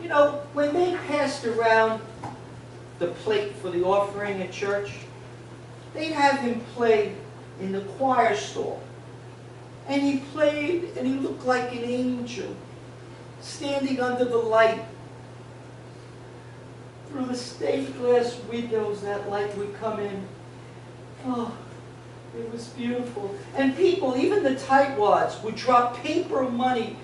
You know, when they passed around the plate for the offering at church, they'd have him play in the choir stall. And he played, and he looked like an angel, standing under the light. Through the stained glass windows, that light would come in. Oh, it was beautiful. And people, even the tightwads, would drop paper money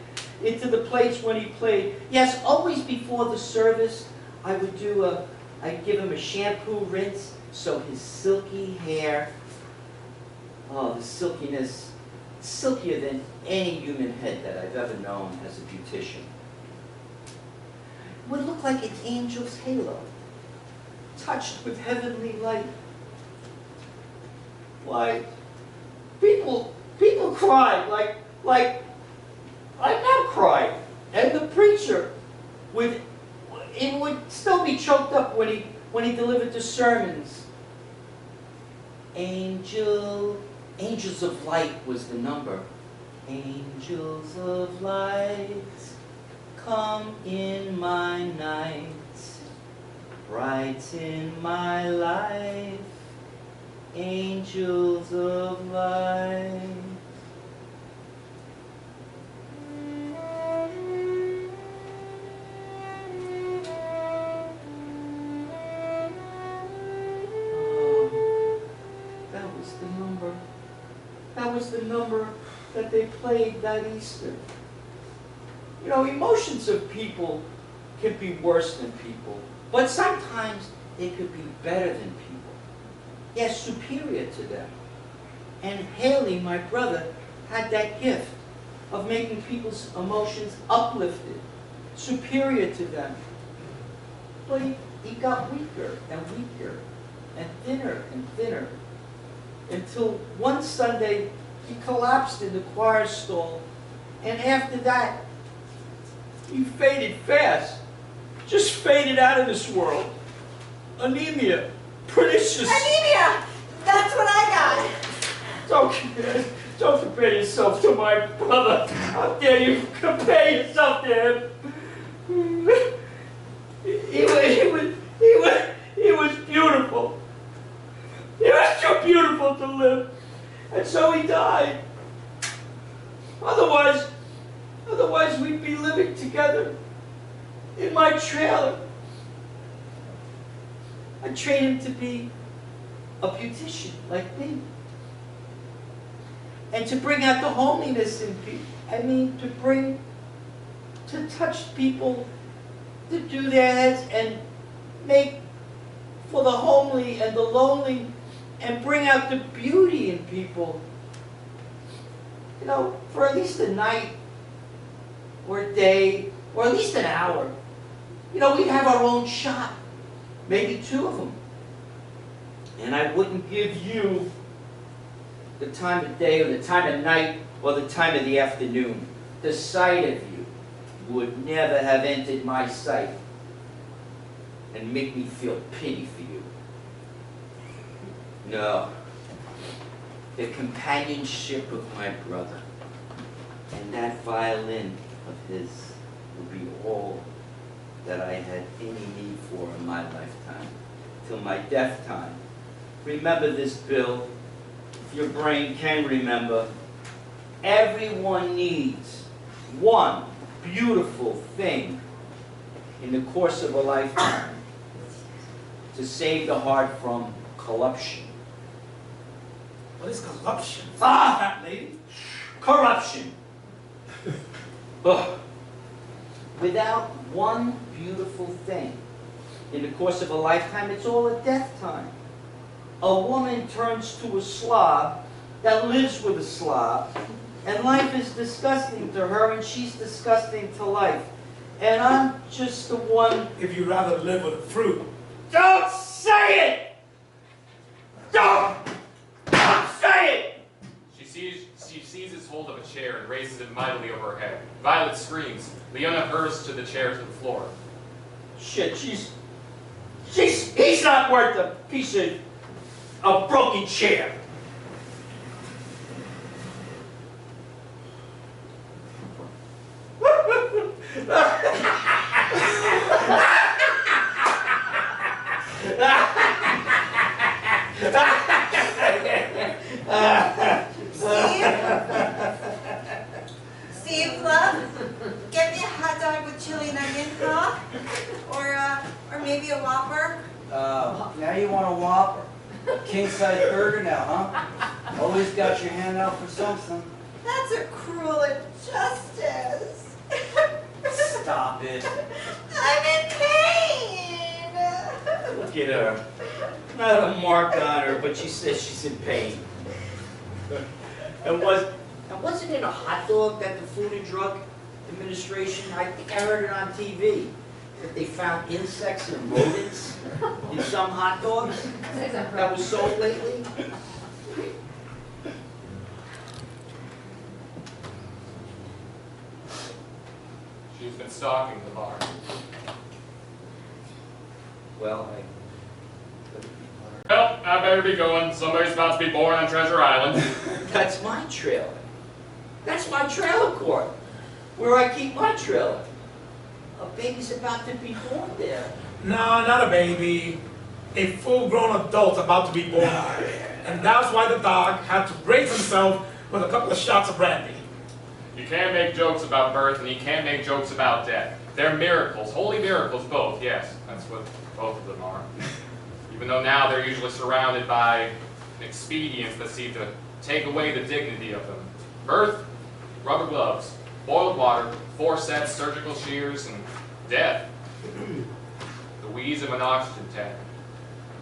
into the plates when he played. Yes, always before the service, I'd give him a shampoo rinse, so his silky hair, oh, the silkiness, silkier than any human head that I've ever known as a beautician. It would look like an angel's halo, touched with heavenly light. Why, people cried like I now cried, and the preacher would still be choked up when he delivered the sermons. Angels of light was the number. Angels of light, come in my night, brighten my life. Angels of light. That was the number that they played that Easter. You know, emotions of people could be worse than people, but sometimes they could be better than people. Yes, superior to them. And Haley, my brother, had that gift of making people's emotions uplifted, superior to them. But he got weaker and weaker, and thinner, until one Sunday he collapsed in the choir stall, and after that, he faded fast. Just faded out of this world. Anemia. Pernicious. Anemia! That's what I Don't compare yourself to my brother. How dare you compare yourself to him? He was beautiful. He was too beautiful to live. And so he died. Otherwise we'd be living together in my trailer. I trained him to be a beautician like me. And to bring out the homeliness in people. I mean, to touch people, to do their heads and make for the homely and the lonely and bring out the beauty in people. You know, for at least a night or a day or at least an hour. You know, we'd have our own shop, maybe 2 of them. And I wouldn't give you the time of day or the time of night or the time of the afternoon. The sight of you would never have entered my sight and make me feel pity for you. No. The companionship of my brother and that violin of his will be all that I had any need for in my lifetime, till my death time. Remember this, Bill, if your brain can remember. Everyone needs one beautiful thing in the course of a lifetime to save the heart from corruption. What is corruption? Ah! Fat lady. Corruption. Ugh. Without one beautiful thing in the course of a lifetime, it's all a death time. A woman turns to a slob that lives with a slob, and life is disgusting to her, and she's disgusting to life. And I'm just the one... If you'd rather live with a fruit. Don't say it! Don't say it! She seizes hold of a chair and raises it mightily over her head. Violet screams. Leona hurls to the chair to the floor. Shit, he's not worth a piece of a broken chair. Steve, love, get me a hot dog with chili and onion, huh? Or maybe a Whopper. Now you want a Whopper? King-size burger now, huh? Always got your hand out for something. That's a cruel injustice. Stop it. I'm in pain. Look at her. Not a mark on her, but she says she's in pain. And wasn't it a hot dog that the Food and Drug Administration, I think I heard it on TV, that they found insects and rodents in some hot dogs that was sold lately? She's been stalking the bar. Well, Well, I better be going. Somebody's about to be born on Treasure Island. that's my trailer. That's my trailer court, where I keep my trailer. A baby's about to be born there. No, not a baby. A full-grown adult about to be born. And that's why the dog had to brace himself with a couple of shots of brandy. You can't make jokes about birth, and you can't make jokes about death. They're miracles, holy miracles, both, yes. That's what both of them are. Even though now they're usually surrounded by expedients that seem to take away the dignity of them. Birth, rubber gloves, boiled water, forceps, surgical shears, and death, The wheeze of an oxygen tank.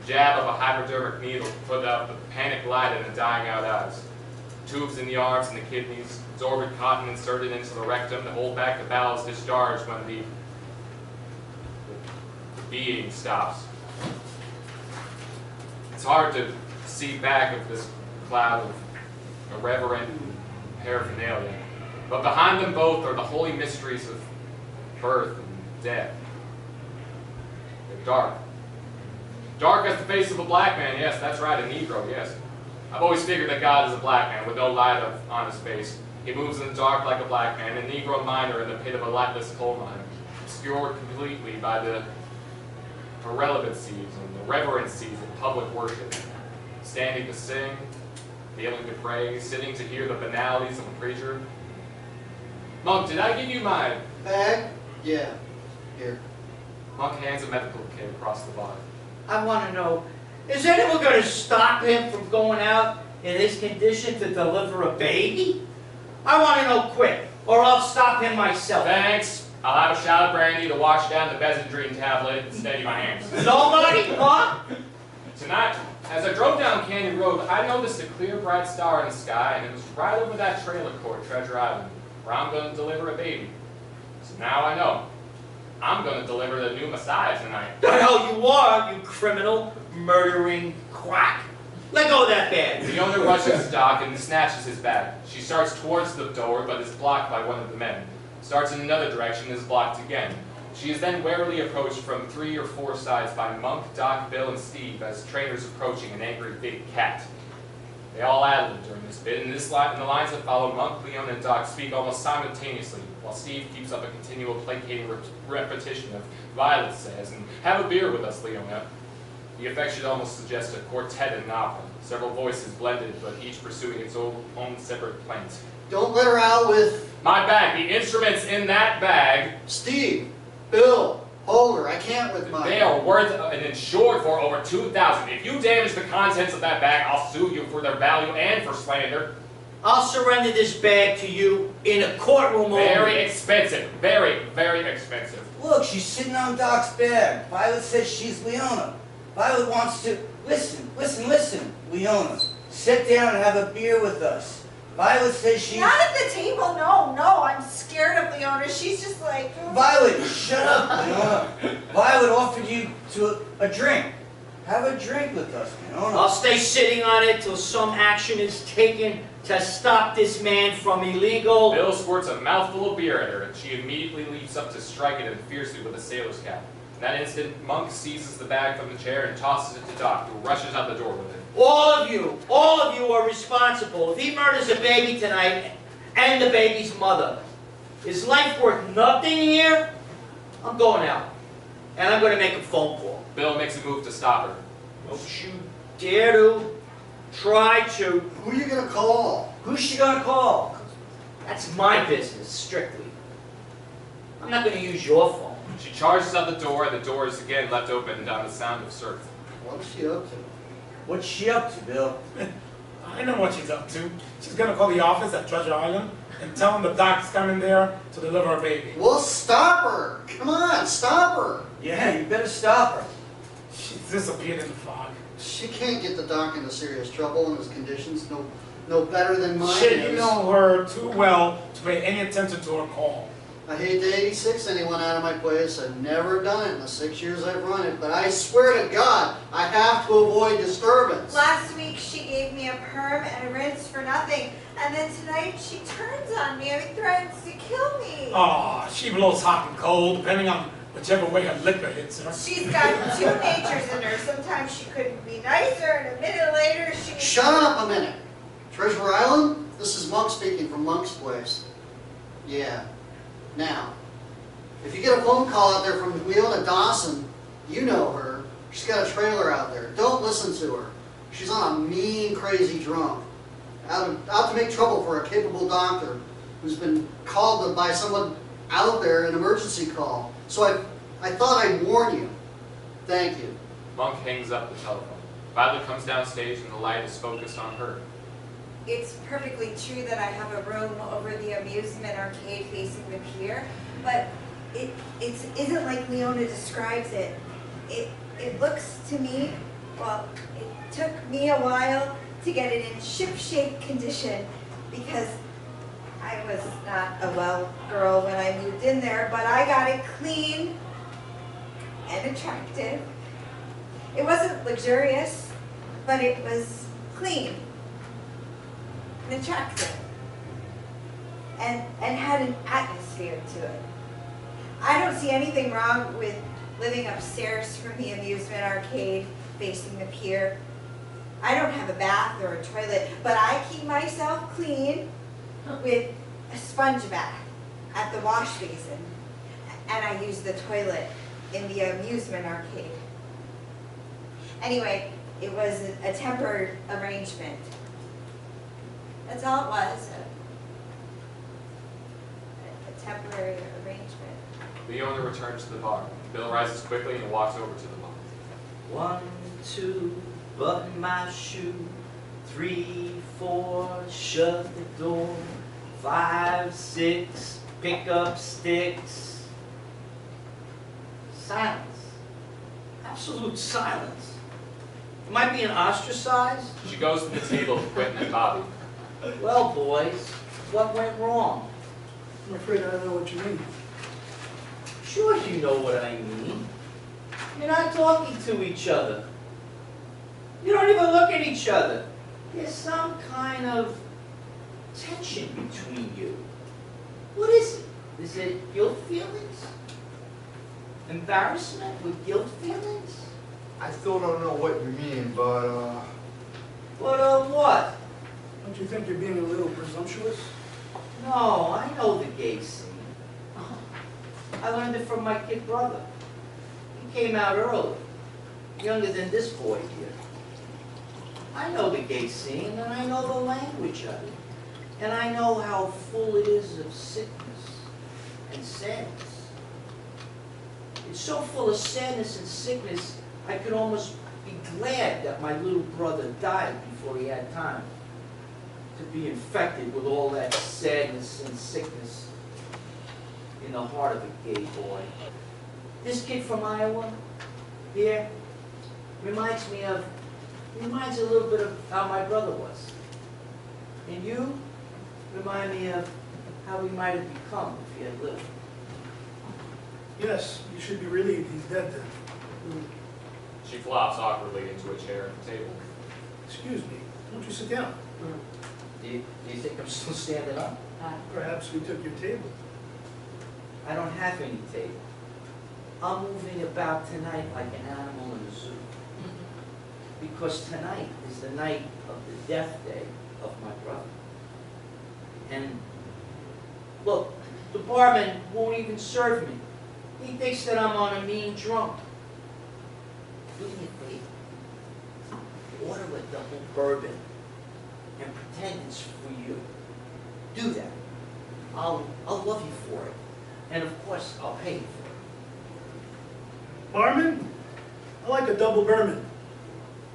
The jab of a hypodermic needle to put out the panic light in the dying out eyes. Tubes in the arms and the kidneys. Absorbent cotton inserted into the rectum to hold back the bowels discharged when the being stops. It's hard to see back of this cloud of irreverent paraphernalia, but behind them both are the holy mysteries of birth and death. They're dark. Dark as the face of a black man, yes, that's right, a Negro, yes. I've always figured that God is a black man with no light on his face. He moves in the dark like a black man, a Negro miner in the pit of a lightless coal mine, obscured completely by the irrelevancies and the reverencies of public worship. Standing to sing, kneeling to pray, sitting to hear the banalities of a preacher. Monk, did I give you my Bag? Yeah. Here. Monk hands a medical kit across the bar. I want to know, is anyone going to stop him from going out in this condition to deliver a baby? I want to know quick, or I'll stop him myself. Thanks. I'll have a shot of brandy to wash down the Bezendrine tablet and steady my hands. Nobody? Huh? Tonight, as I drove down Canyon Road, I noticed a clear, bright star in the sky, and it was right over that trailer court, Treasure Island, where I'm going to deliver a baby. So now I know. I'm going to deliver the new Messiah tonight. The hell you are, you criminal, murdering quack. Let go of that bag. The owner rushes Doc and snatches his bag. She starts towards the door, but is blocked by one of the men. Starts in another direction and is blocked again. She is then warily approached from 3 or 4 sides by Monk, Doc, Bill, and Steve as trainers approaching an angry big cat. They all ad-lib during this bit, and the lines that follow Monk, Leona, and Doc speak almost simultaneously, while Steve keeps up a continual placating repetition of Violet says, and have a beer with us, Leona. The effect should almost suggest a quartet in an opera, several voices blended, but each pursuing its own separate plaint. Don't let her out with... My bag, the instruments in that bag. Steve, Bill, hold her. I can't with mine. They are worth and insured for over $2,000. If you damage the contents of that bag, I'll sue you for their value and for slander. I'll surrender this bag to you in a courtroom only. Very expensive. Very, very expensive. Look, she's sitting on Doc's bed. Violet says she's Leona. Violet wants to... Listen, Leona. Sit down and have a beer with us. Violet says she's... Not at the table, no, I'm scared of Leona. She's just like... Violet, shut up, Leona. Violet offered you a drink. Have a drink with us, Leona. I'll stay sitting on it till some action is taken to stop this man from illegal... Bill squirts a mouthful of beer at her, and she immediately leaps up to strike at him fiercely with a sailor's cap. In that instant, Monk seizes the bag from the chair and tosses it to Doc, who rushes out the door with it. All of you are responsible. If he murders a baby tonight, and the baby's mother, is life worth nothing here? I'm going out, and I'm going to make a phone call. Bill makes a move to stop her. Don't you dare to try to. Who are you going to call? Who's she going to call? That's my business, strictly. I'm not going to use your phone. She charges out the door, and the door is again left open on the sound of surf. What's she up to? What's she up to, Bill? I know what she's up to. She's gonna call the office at Treasure Island and tell them the doc's coming there to deliver a baby. Well, stop her. Come on, stop her. Yeah, you better stop her. She's disappeared in the fog. She can't get the doc into serious trouble in his conditions no better than mine Shit, is. you know her too well to pay any attention to her call. I hate to 86 anyone out of my place. I've never done it in the 6 years I've run it, but I swear to God, I have to avoid disturbance. Last week she gave me a perm and a rinse for nothing, and then tonight she turns on me and threatens to kill me. Oh, she blows hot and cold, depending on whichever way her liquor hits her. She's got 2 natures in her. Sometimes she couldn't be nicer, and a minute later she... Shut up a minute. Treasure Island? This is Monk speaking from Monk's place. Yeah. Now, if you get a phone call out there from Leona Dawson, you know her. She's got a trailer out there. Don't listen to her. She's on a mean, crazy drunk. Out to make trouble for a capable doctor who's been called by someone out there, an emergency call. So I thought I'd warn you. Thank you. Monk hangs up the telephone. Violet comes downstage and the light is focused on her. It's perfectly true that I have a room over the amusement arcade facing the pier, but it isn't like Leona describes it. It looks to me, well, it took me a while to get it in ship-shape condition because I was not a well girl when I moved in there, but I got it clean and attractive. It wasn't luxurious, but it was clean and attractive and had an atmosphere to it. I don't see anything wrong with living upstairs from the amusement arcade facing the pier. I don't have a bath or a toilet, but I keep myself clean with a sponge bath at the wash basin, and I use the toilet in the amusement arcade. Anyway, it was a temporary arrangement. That's all it was, a temporary arrangement. Leona returns to the bar. Bill rises quickly and walks over to the bar. 1, 2, button my shoe. 3, 4, shut the door. 5, 6, pick up sticks. Silence. Absolute silence. Am I being ostracized? She goes to the table with Quentin and Bobby. Well, boys, what went wrong? I'm afraid I don't know what you mean. Sure you know what I mean. You're not talking to each other. You don't even look at each other. There's some kind of tension between you. What is it? Is it guilt feelings? Embarrassment with guilt feelings? I still don't know what you mean, but, What? Don't you think you're being a little presumptuous? No, I know the gay scene. I learned it from my kid brother. He came out early, younger than this boy here. I know the gay scene, and I know the language of it. And I know how full it is of sickness and sadness. It's so full of sadness and sickness, I could almost be glad that my little brother died before he had time to be infected with all that sadness and sickness in the heart of a gay boy. This kid from Iowa, here, reminds a little bit of how my brother was. And you remind me of how we might have become if he had lived. Yes, you should be relieved he's dead then. She flops awkwardly into a chair at the table. Excuse me, won't you sit down? Do you think I'm still standing up? Perhaps we took your table. I don't have any table. I'm moving about tonight like an animal in a zoo. Because tonight is the night of the death day of my brother. And look, the barman won't even serve me. He thinks that I'm on a mean drunk. Do me a favor. Order a double bourbon and pretend it's for you. Do that. I'll love you for it. And of course, I'll pay you for it. Barman, I like a double bourbon.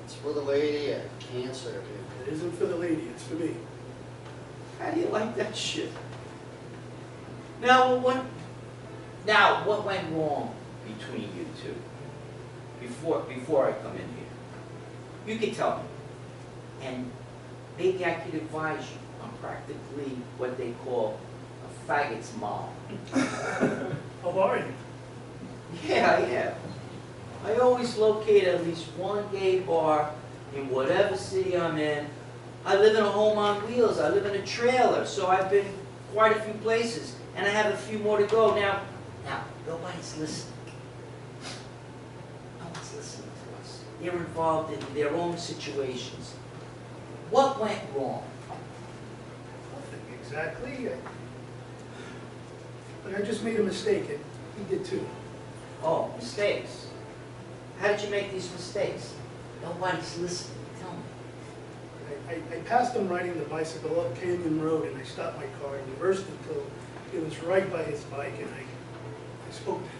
It's for the lady, I can't serve you. It isn't for the lady, it's for me. How do you like that shit? Now what went wrong between you two? Before I come in here. You can tell me. And maybe I could advise you. I'm practically what they call a faggot's mom. How are you? Yeah, I am. I always locate at least one gay bar in whatever city I'm in. I live in a home on wheels. I live in a trailer, so I've been quite a few places, and I have a few more to go. Now, nobody's listening. No one's listening to us. They're involved in their own situations. What went wrong? Nothing exactly. But I just made a mistake, and he did too. Oh, mistakes. How did you make these mistakes? Nobody's listening. Tell me. I passed him riding the bicycle up Canyon Road, and I stopped my car and reversed until it was right by his bike, and I spoke to him.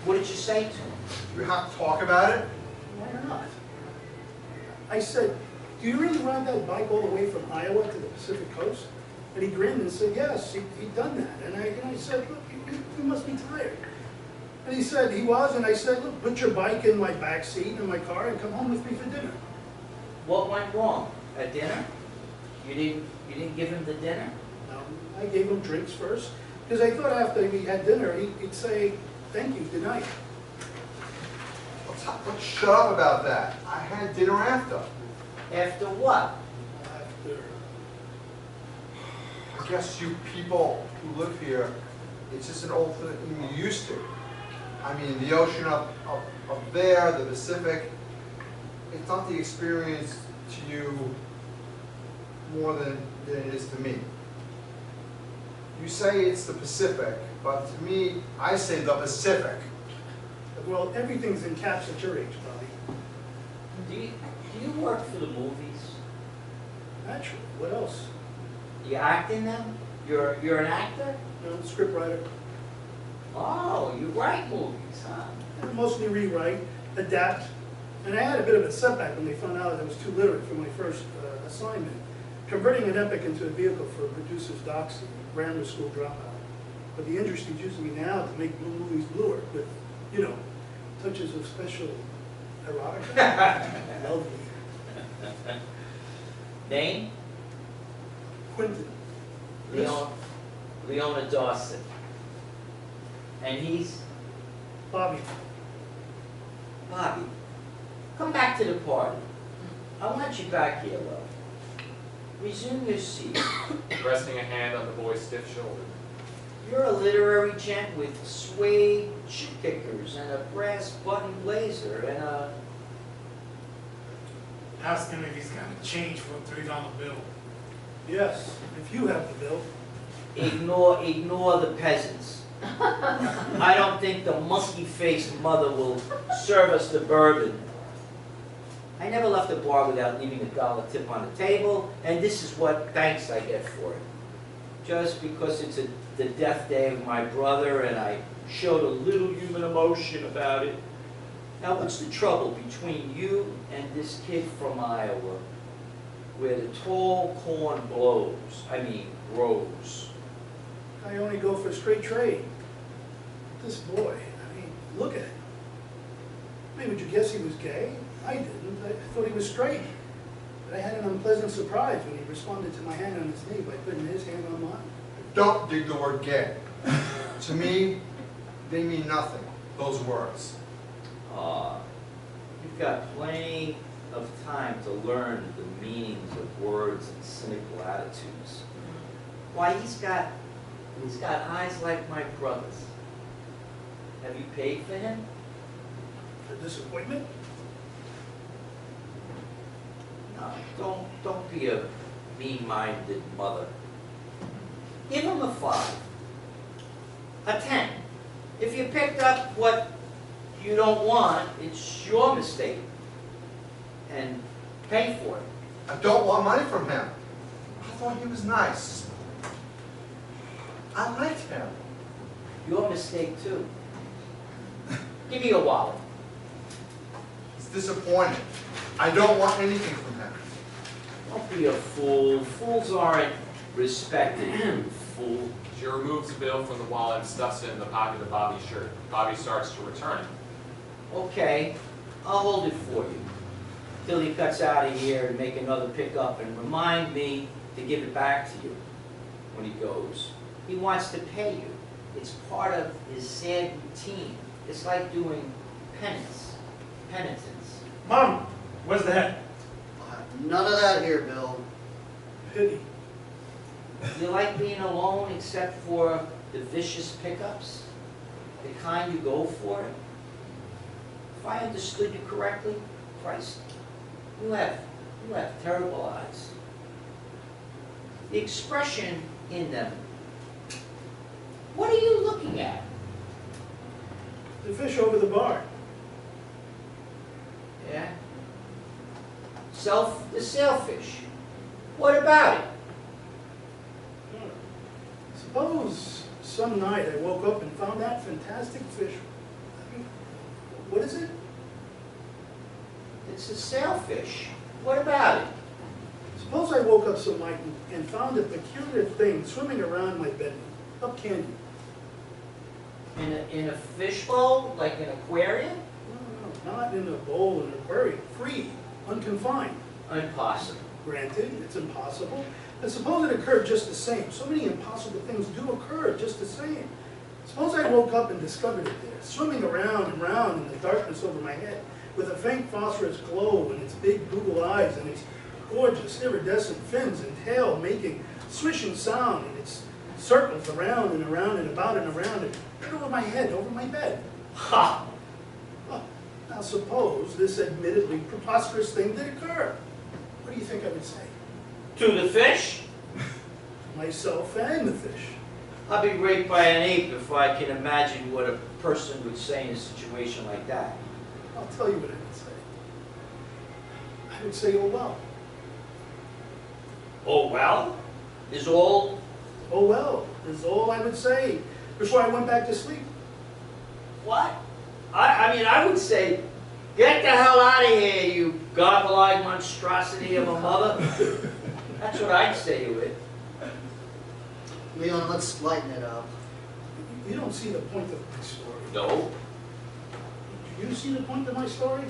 What did you say to him? you have to talk about it? Why not? I said, do you really ride that bike all the way from Iowa to the Pacific Coast? And he grinned and said, yes, he'd done that. And I said, look, You must be tired. And he said he was, and I said, look, put your bike in my back seat in my car and come home with me for dinner. What went wrong? At dinner? You didn't give him the dinner? I gave him drinks first, because I thought after we had dinner, he'd say, thank you, good night. Let's shut up about that. I had dinner after. After what? After, I guess you people who live here, it's just an old thing you're used to. I mean, the ocean up there, the Pacific, it's not the experience to you more than it is to me. You say it's the Pacific, but to me, I say the Pacific. well, everything's in caps at your age, Bobby. Do you work for the movies? Naturally, what else? Do you act in them? You're an actor? You know, script writer. Oh, you write movies, huh? I mostly rewrite, adapt, and I had a bit of a setback when they found out I was too literate for my first assignment, converting an epic into a vehicle for a producer's Dawson, grammar school dropout. But the industry's using me now to make blue movies bluer, with, you know, touches of special erotica. Lovely. Name? Quentin. Leona Dawson. And he's Bobby. Bobby. Come back to the party. I want you back here, love. Resume your seat. Resting a hand on the boy's stiff shoulder. You're a literary gent with suede shoe kickers and a brass button blazer and a... Ask him if he's got a change for a $3 bill. Yes, if you have the bill. Ignore the peasants. I don't think the monkey-faced mother will serve us the bourbon. I never left a bar without leaving $1 tip on the table, and this is what thanks I get for it. Just because it's the death day of my brother and I showed a little human emotion about it. Now what's the trouble between you and this kid from Iowa, where the tall corn grows? I only go for straight trade. This boy, I mean, look at him. I mean, would you guess he was gay? I didn't. I thought he was straight. But I had an unpleasant surprise when he responded to my hand on his knee by putting his hand on mine. Don't dig the word gay. To me, they mean nothing, those words. You've got plenty of time to learn the meanings of words and cynical attitudes. Why, he's got eyes like my brother's. Have you paid for him? For disappointment? No, don't be a mean-minded mother. Give him a 5, a 10. If you picked up what you don't want, it's your mistake. And pay for it. I don't want money from him. I thought he was nice. I liked him. Your mistake too. Give me your wallet. He's disappointed. I don't want anything from him. Don't be a fool. Fools aren't respected, you fool. She removes the bill from the wallet and stuffs it in the pocket of Bobby's shirt. Bobby starts to return it. Okay, I'll hold it for you. Till he cuts out of here and make another pickup and remind me to give it back to you when he goes. He wants to pay you. It's part of his sad routine. It's like doing penitence. Mom, where's the head? None of that here, Bill. Pity. Do you like being alone except for the vicious pickups? The kind you go for? If I understood you correctly, Christ, you have terrible eyes. The expression in them. What are you looking at? The fish over the bar. Yeah? The sailfish. What about it? Suppose some night I woke up and found that fantastic fish. I mean, what is it? It's a sailfish. What about it? Suppose I woke up some night and found a peculiar thing swimming around my bedroom. Up canyon. In a fishbowl, like an aquarium? No, not in a bowl in an aquarium. Free, unconfined. Impossible. Granted, it's impossible. But suppose it occurred just the same. So many impossible things do occur just the same. Suppose I woke up and discovered it there, swimming around and round in the darkness over my head, with a faint phosphorus glow and its big Google eyes and its gorgeous iridescent fins and tail making swishing sound, and its circles around and around and about and around and right over my head, over my bed. Ha! Well, now suppose this admittedly preposterous thing did occur. What do you think I would say? To the fish? Myself and the fish. I'll be raped by an ape if I can imagine what a person would say in a situation like that. I'll tell you what I would say. I would say, oh well. Oh well? Is all? Oh well, is all I would say before I went back to sleep. What? I mean, I would say, get the hell out of here, you goggle-eyed monstrosity of a mother. That's what I'd say to it. Leon, let's lighten it up. You don't see the point of my story. No. Do you see the point of my story?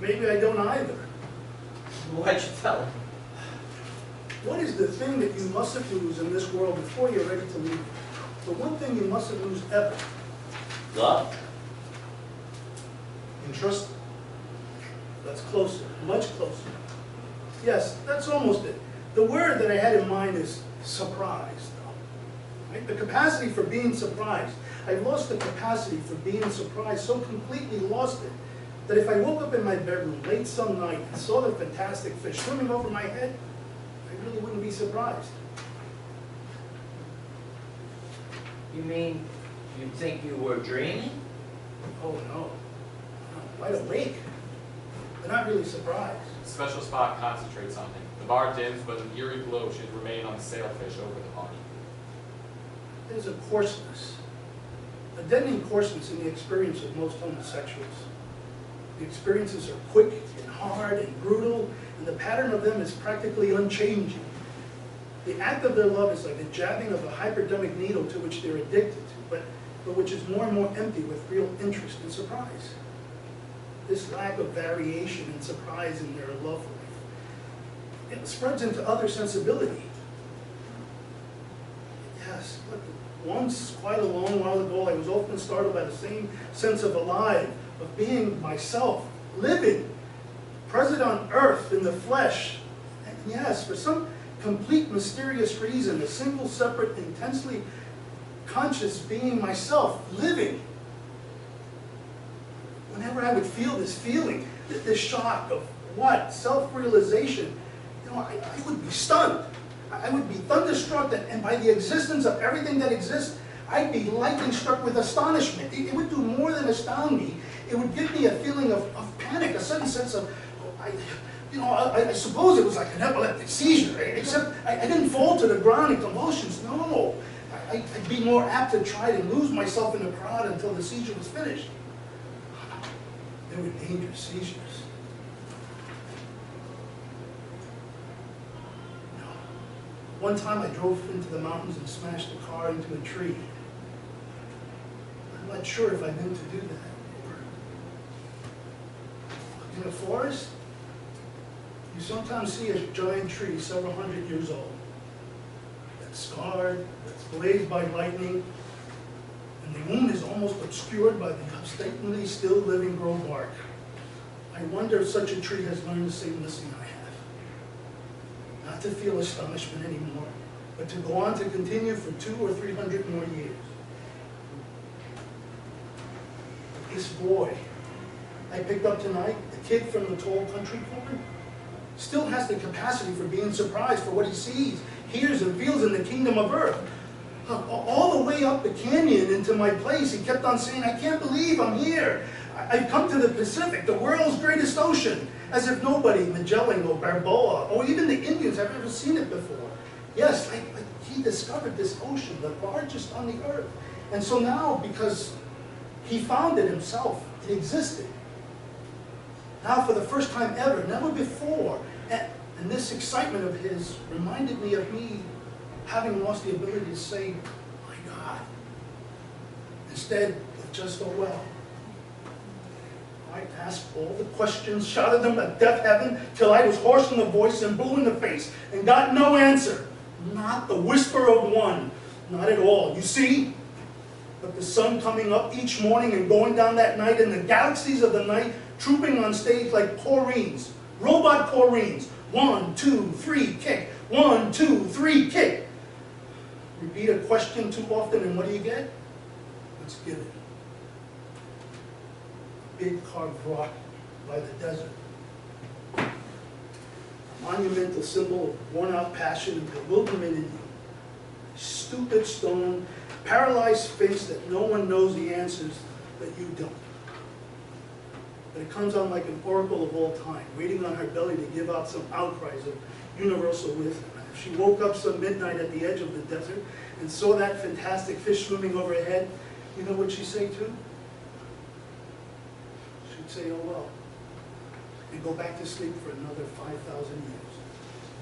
Maybe I don't either. Why'd you tell him? What is the thing that you mustn't lose in this world before you're ready to leave? The one thing you mustn't lose ever. Love? Interest? That's closer, much closer. Yes, that's almost it. The word that I had in mind is surprise, though. Right? The capacity for being surprised. I've lost the capacity for being surprised, so completely lost it, that if I woke up in my bedroom late some night and saw the fantastic fish swimming over my head, I really wouldn't be surprised. You mean, you think you were dreaming? Oh no, I'm wide awake, but not really surprised. A special spot concentrates on him. The bar dims, but an eerie glow should remain on the sailfish over the body. There's a coarseness, a deadening coarseness in the experience of most homosexuals. The experiences are quick and hard and brutal, and the pattern of them is practically unchanging. The act of their love is like the jabbing of a hypodermic needle to which they're addicted to, but which is more and more empty with real interest and surprise. This lack of variation and surprise in their love life, it spreads into other sensibility. Yes, look, once, quite a long while ago, I was often startled by the same sense of alive, of being myself, living, present on earth in the flesh. And yes, for some complete mysterious reason, a single, separate, intensely conscious being myself, living. Whenever I would feel this feeling, this shock of what? Self-realization, you know, I would be stunned. I would be thunderstruck, and by the existence of everything that exists, I'd be lightning struck with astonishment. It would do more than astound me. It would give me a feeling of panic, a sudden sense of, I suppose it was like an epileptic seizure, except I didn't fall to the ground in convulsions, no. I'd be more apt to try to lose myself in the crowd until the seizure was finished. They were dangerous seizures. One time I drove into the mountains and smashed the car into a tree. I'm not sure if I meant to do that. In a forest, you sometimes see a giant tree several hundred years old. That's scarred, that's blazed by lightning, and the moon is almost obscured by the obstinately still living grove bark. I wonder if such a tree has learned the same lesson I have. Not to feel astonishment anymore, but to go on to continue for 200 or 300 more years. This boy I picked up tonight, the kid from the tall country corner, still has the capacity for being surprised for what he sees, hears, and feels in the kingdom of earth. All the way up the canyon into my place, he kept on saying, I can't believe I'm here. I've come to the Pacific, the world's greatest ocean, as if nobody, Magellan or Balboa, or even the Indians have ever seen it before. Yes, like he discovered this ocean, the largest on the earth. And so now, because he found it himself, it existed. Now for the first time ever, never before, and this excitement of his reminded me of me having lost the ability to say, my God, Instead, it just oh well. I asked all the questions, shouted them to deaf heaven, till I was hoarse in the voice and blue in the face, and got no answer. Not the whisper of one. Not at all. You see? But the sun coming up each morning and going down that night, and the galaxies of the night trooping on stage like Corines, robot Corines. 1, 2, 3, kick. 1, 2, 3, kick. Repeat a question too often, and what do you get? Let's give it. A big carved rock by the desert. A monumental symbol of worn-out passion and bewilderment in you. Stupid stone, paralyzed face that no one knows the answers that you don't. But it comes on like an oracle of all time, waiting on her belly to give out some outcries of universal wisdom. And if she woke up some midnight at the edge of the desert and saw that fantastic fish swimming overhead, you know what she'd say too? She'd say, oh well, and go back to sleep for another 5,000 years.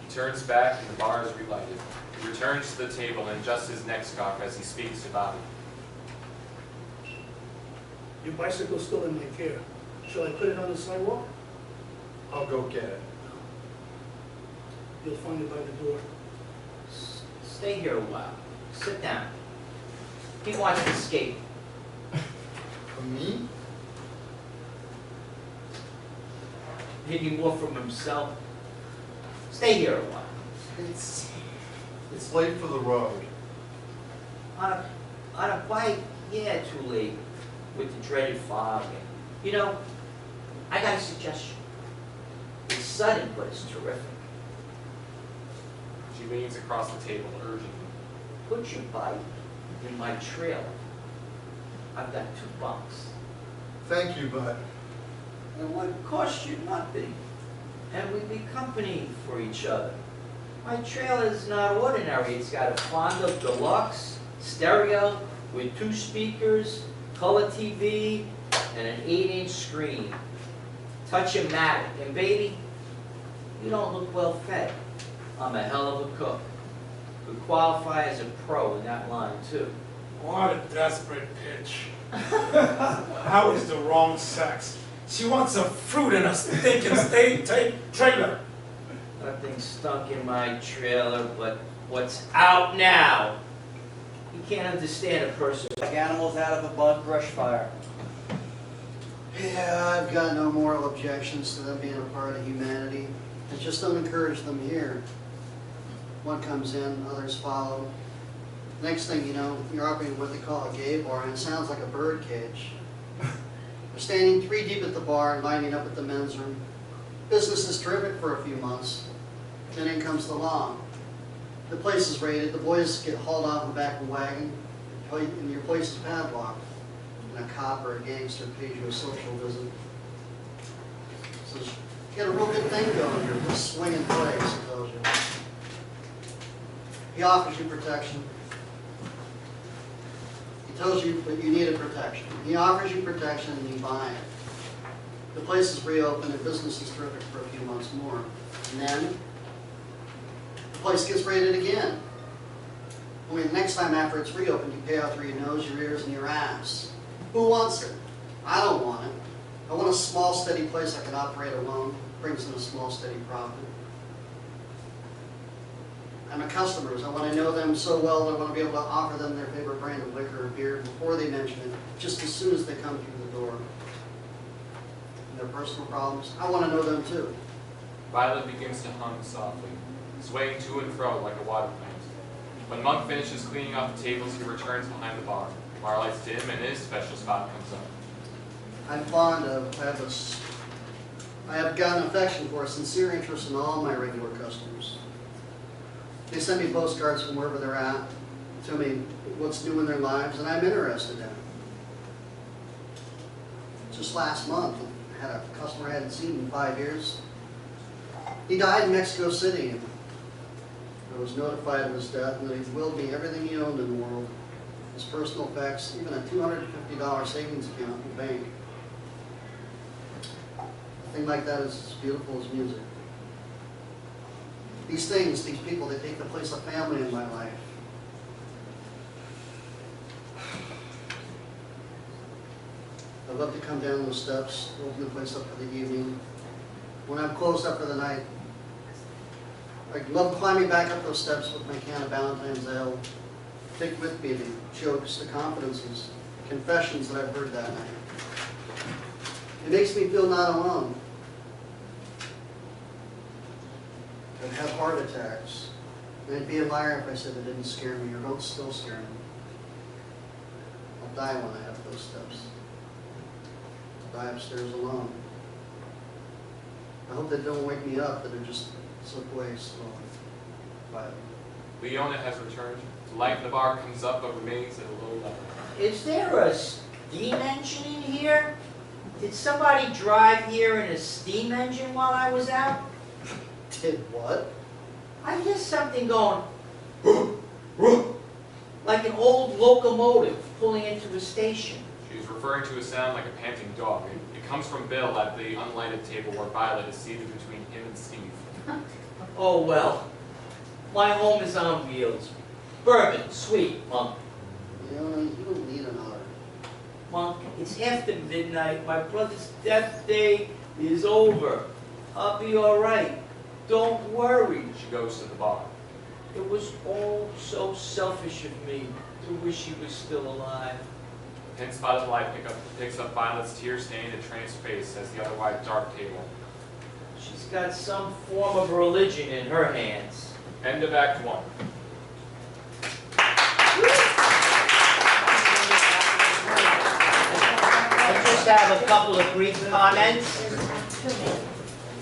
He turns back and the bar is relighted. He returns to the table and adjusts his neck scarf as he speaks to Bobby. Your bicycle's still in my care. Shall I put it on the sidewalk? I'll go get it. You'll find it by the door. Stay here a while. Sit down. He wants to escape. For me? Maybe more from himself. Stay here a while. It's late for the road. On a bike, yeah, too late. With the dreaded fog. You know, I got a suggestion. It's sudden, but it's terrific. She leans across the table, urging him. Put your bike in my trailer. I've got 2 bunks. Thank you, bud. It would cost you nothing. And we'd be company for each other. My trailer's not ordinary. It's got a Fonda Deluxe, stereo with 2 speakers, color TV, and an 8-inch screen. Touch-o-matic. And baby, you don't look well fed. I'm a hell of a cook. Would qualify as a pro in that line, too. What a desperate pitch. How is the wrong sex? She wants a fruit in a stinking trailer. Nothing stunk in my trailer but what's out now. You can't understand a person. Like animals out of a bug brush fire. Yeah, I've got no moral objections to them being a part of humanity. I just don't encourage them here. One comes in, others follow. Next thing you know, you're up in what they call a gay bar, and it sounds like a bird cage. We're standing 3 deep at the bar and lining up at the men's room. Business is terrific for a few months. Then in comes the law. The place is raided, the boys get hauled off in the back of a wagon, and your place is padlocked. And a cop or a gangster pays you a social visit. So you got a real good thing going here, this swinging place, he tells you. He offers you protection. He tells you that you needed protection. He offers you protection and you buy it. The place is reopened and business is terrific for a few months more. And then, the place gets raided again. Only the next time after it's reopened, you pay out through your nose, your ears, and your ass. Who wants it? I don't want it. I want a small, steady place I can operate alone. Brings in a small, steady profit. And my customers, I want to know them so well that I want to be able to offer them their favorite brand of liquor or beer before they mention it, just as soon as they come through the door. And their personal problems, I want to know them too. Violet begins to hum softly, swaying to and fro like a water plant. When Monk finishes cleaning off the tables, he returns behind the bar. Marlight's dim and his special spot comes up. I'm fond of, I have got an affection for a sincere interest in all my regular customers. They send me postcards from wherever they're at, tell me what's new in their lives, and I'm interested in it. Just last month, I had a customer I hadn't seen in 5 years. He died in Mexico City, and I was notified of his death, and that he willed me everything he owned in the world. His personal effects, even a $250 savings account in the bank. A thing like that is as beautiful as music. These things, these people, they take the place of family in my life. I'd love to come down those steps, open the place up for the evening. When I'm closed up for the night, I'd love climbing back up those steps with my can of Valentine's Ale. Take with me the jokes, the confidences, confessions that I've heard that night. It makes me feel not alone. I'd have heart attacks. And I'd be a liar if I said it didn't scare me or don't still scare me. I'll die when I have those steps. I'll die upstairs alone. I hope they don't wake me up, that it just slip away slowly. Quietly. Leona has returned. The light in the bar comes up but remains at a low level. Is there a steam engine in here? Did somebody drive here in a steam engine while I was out? Did what? I hear something going, like an old locomotive pulling into a station. She is referring to a sound like a panting dog. It comes from Bill at the unlighted table where Violet is seated between him and Steve. Oh well, my home is on wheels. Bourbon, sweet, Monk. Leona, you don't need another. Monk, it's after midnight. My brother's death day is over. I'll be all right. Don't worry. She goes to the bar. It was all so selfish of me to wish he was still alive. A pin spotted light picks up Violet's tear-stained and tranced face as the otherwise dark table. She's got some form of religion in her hands. End of Act 1. I just have a couple of brief comments.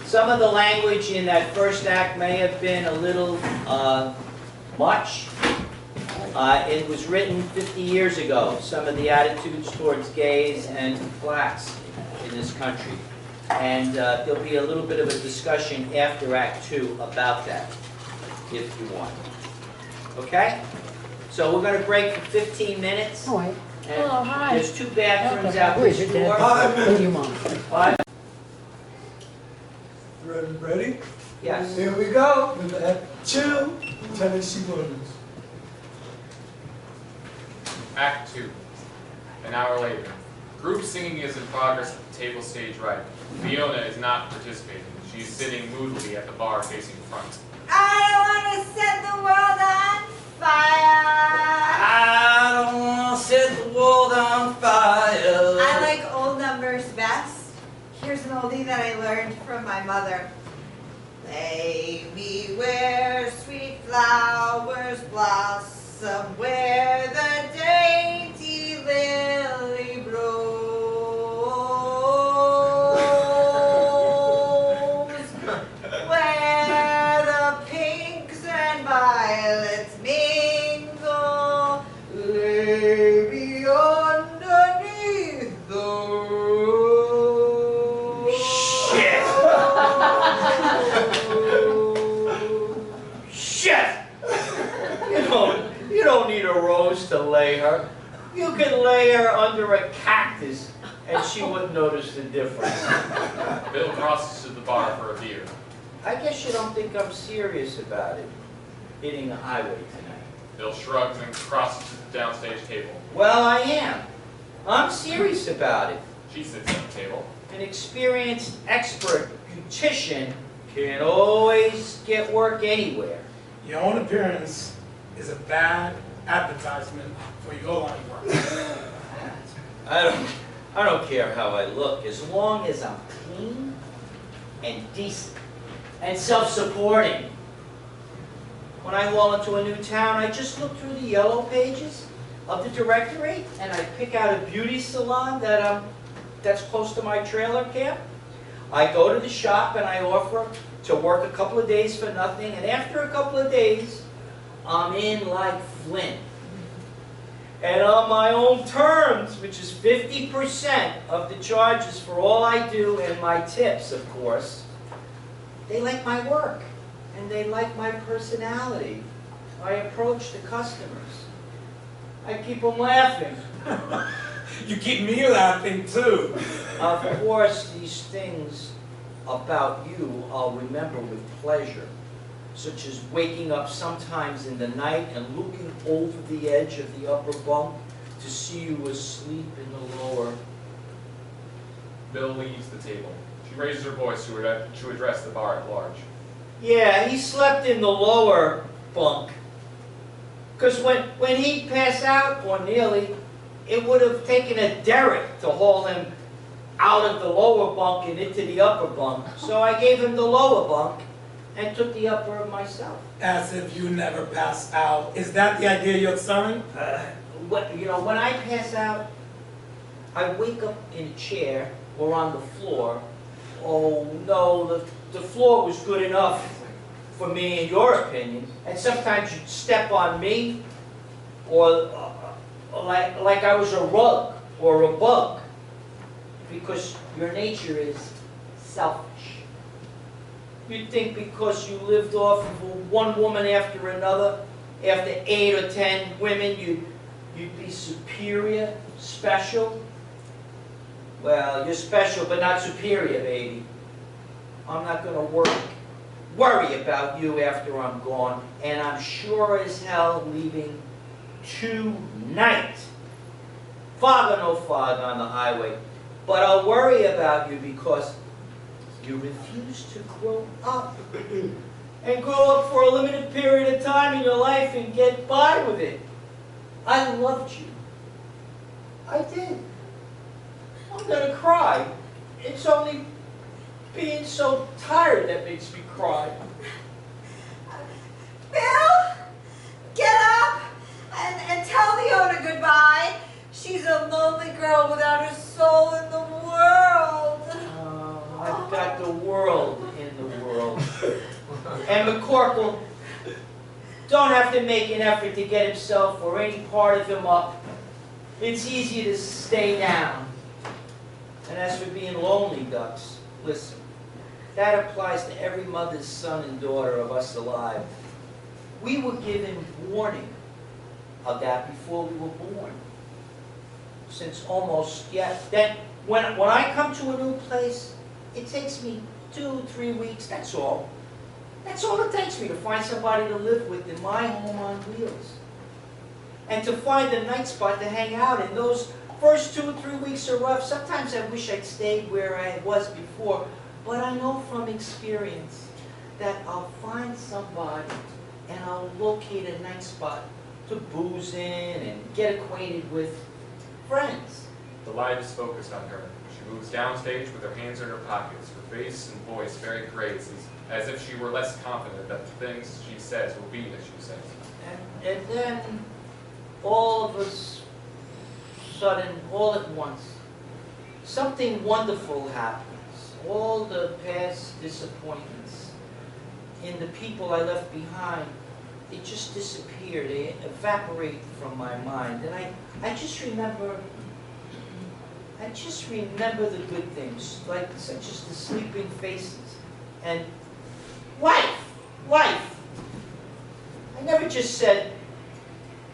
Some of the language in that first act may have been a little much. It was written 50 years ago, some of the attitudes towards gays and blacks in this country. And there'll be a little bit of a discussion after Act 2 about that, if you want. Okay? So we're going to break for 15 minutes. Oh, wait. And Oh, hi. there's 2 bathrooms out Where's this your door. dad? Where's your mom? 5. Ready? Yes. Here we go with Act 2, Tennessee Williams. Act 2. An hour later. Group singing is in progress at the table stage right. Leona is not participating. She is sitting moodily at the bar facing front. I don't want to set the world on fire. I don't want to set the world on fire. I like old numbers best. Here's an oldie that I learned from my mother. Lay me where sweet flowers blossom, where the dainty lily blows, where the pinks and violets mingle. Lay me underneath the Shit! You don't need a rose to lay her. You can lay her under a cactus and she wouldn't notice the difference. Bill crosses to the bar for a beer. I guess you don't think I'm serious about it, hitting a highway tonight. Bill shrugs and crosses to the downstage table. Well, I am. I'm serious about it. She sits at the table. An experienced expert beautician can always get work anywhere. Your own appearance is a bad advertisement for your line of work. I don't care how I look, as long as I'm clean and decent and self-supporting. When I haul into a new town, I just look through the yellow pages of the directory and I pick out a beauty salon that's close to my trailer camp. I go to the shop and I offer to work a couple of days for nothing, and after a couple of days, I'm in like Flint. And on my own terms, which is 50% of the charges for all I do and my tips, of course. They like my work, and they like my personality. I approach the customers. I keep them laughing. You keep me laughing too. Of course, these things about you I'll remember with pleasure, such as waking up sometimes in the night and looking over the edge of the upper bunk to see you asleep in the lower. Bill leaves the table. She raises her voice to address the bar at large. Yeah, he slept in the lower bunk. Because when he passed out, or nearly, it would have taken a derrick to haul him out of the lower bunk and into the upper bunk. So I gave him the lower bunk and took the upper myself. As if you never pass out. Is that the idea you're selling? When I pass out, I wake up in a chair or on the floor. Oh no, the floor was good enough for me in your opinion. And sometimes you'd step on me, or like I was a rug or a bug, because your nature is selfish. You'd think because you lived off of one woman after another, after 8 or 10 women, you'd be superior, special. Well, you're special, but not superior, baby. I'm not going to worry about you after I'm gone, and I'm sure as hell leaving tonight. Fog or no fog on the highway. But I'll worry about you because you refuse to grow up. And grow up for a limited period of time in your life and get by with it. I loved you. I did. I'm gonna cry. It's only being so tired that makes me cry. Bill, get up and tell Leona goodbye. She's a lonely girl without a soul in the world. I've got the world in the world. And McCorkle don't have to make an effort to get himself or any part of him up. It's easy to stay down. And as for being lonely, ducks, listen, that applies to every mother's son and daughter of us alive. We were given warning of that before we were born. Since almost, then when I come to a new place, it takes me 2-3 weeks, that's all. That's all it takes me to find somebody to live with in my home on wheels. And to find a night spot to hang out in. Those first 2 or 3 weeks are rough. Sometimes I wish I'd stayed where I was before. But I know from experience that I'll find somebody and I'll locate a night spot to booze in and get acquainted with friends. The light is focused on her. She moves downstage with her hands in her pockets, her face and voice very grave, as if she were less confident that the things she says will be as she says. And then, all of a sudden, all at once, something wonderful happens. All the past disappointments in the people I left behind, they just disappear. They evaporate from my mind. And I just remember the good things, like such as the sleeping faces and life. I never just said,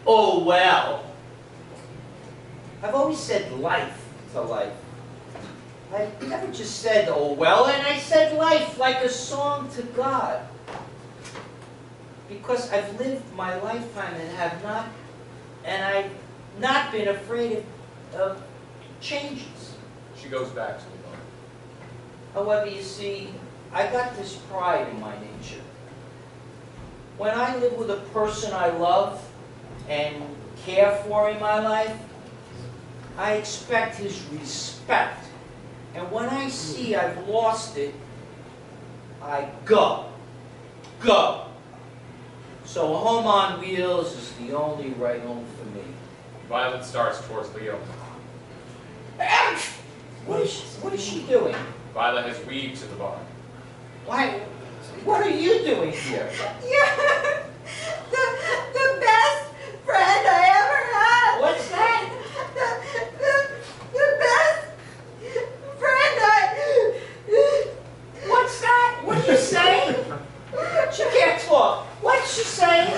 oh well. I've always said life to life. I never just said, oh well, and I said life like a song to God. Because I've lived my lifetime and I've not been afraid of changes. She goes back to the bar. However, you see, I got this pride in my nature. When I live with a person I love and care for in my life, I expect his respect. And when I see I've lost it, I go. So a home on wheels is the only right home for me. Violet starts towards Leona. What is she doing? Violet has weaved to the bar. Why? What are you doing here? You're the best friend I ever had. What's that? The best friend What's that? What are you saying? She can't talk. What's she saying?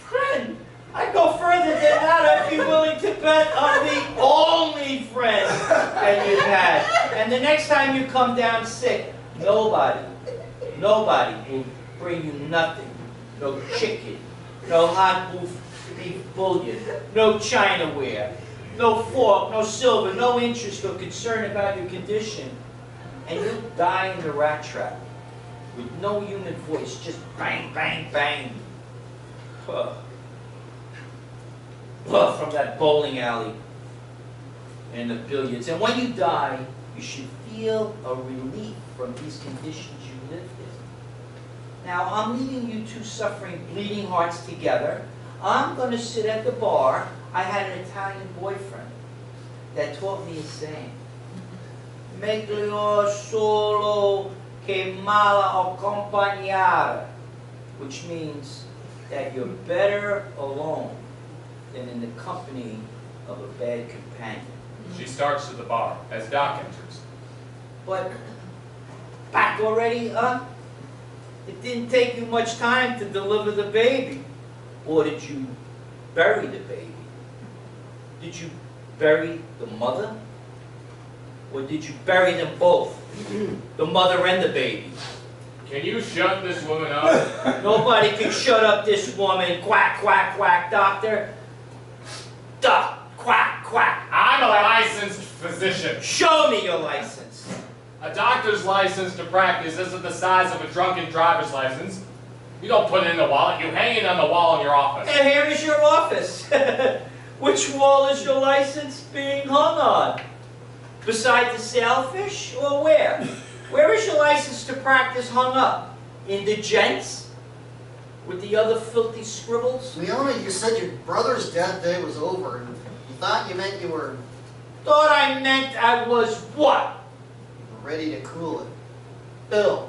Friend? I'd go further than that. I'd be willing to bet on the only friend that you've had. And the next time you come down sick, nobody will bring you nothing. No chicken, no hot beef bouillon, no chinaware, no fork, no silver, no interest or concern about your condition. And you'll die in the rat trap with no human voice, just bang, bang, bang. From that bowling alley and the billiards. And when you die, you should feel a relief from these conditions you lived in. Now, I'm leaving you two suffering, bleeding hearts together. I'm going to sit at the bar. I had an Italian boyfriend that taught me a saying. Meglio solo che male accompagnare, which means that you're better alone than in the company of a bad companion. She starts to the bar as Doc enters. But back already, huh? It didn't take you much time to deliver the baby. Or did you bury the baby? Did you bury the mother? Or did you bury them both? The mother and the baby? Can you shut this woman up? Nobody can shut up this woman. Quack, quack, quack, doctor. Duck, quack, quack. I'm a licensed physician. Show me your license. A doctor's license to practice isn't the size of a drunken driver's license. You don't put it in the wallet, you hang it on the wall in your office. And here is your office. Which wall is your license being hung on? Beside the sailfish, or where? Where is your license to practice hung up? In the gents? With the other filthy scribbles? Leona, you said your brother's death day was over, and you thought you meant you were Thought I meant I was what? ready to cool it. Bill,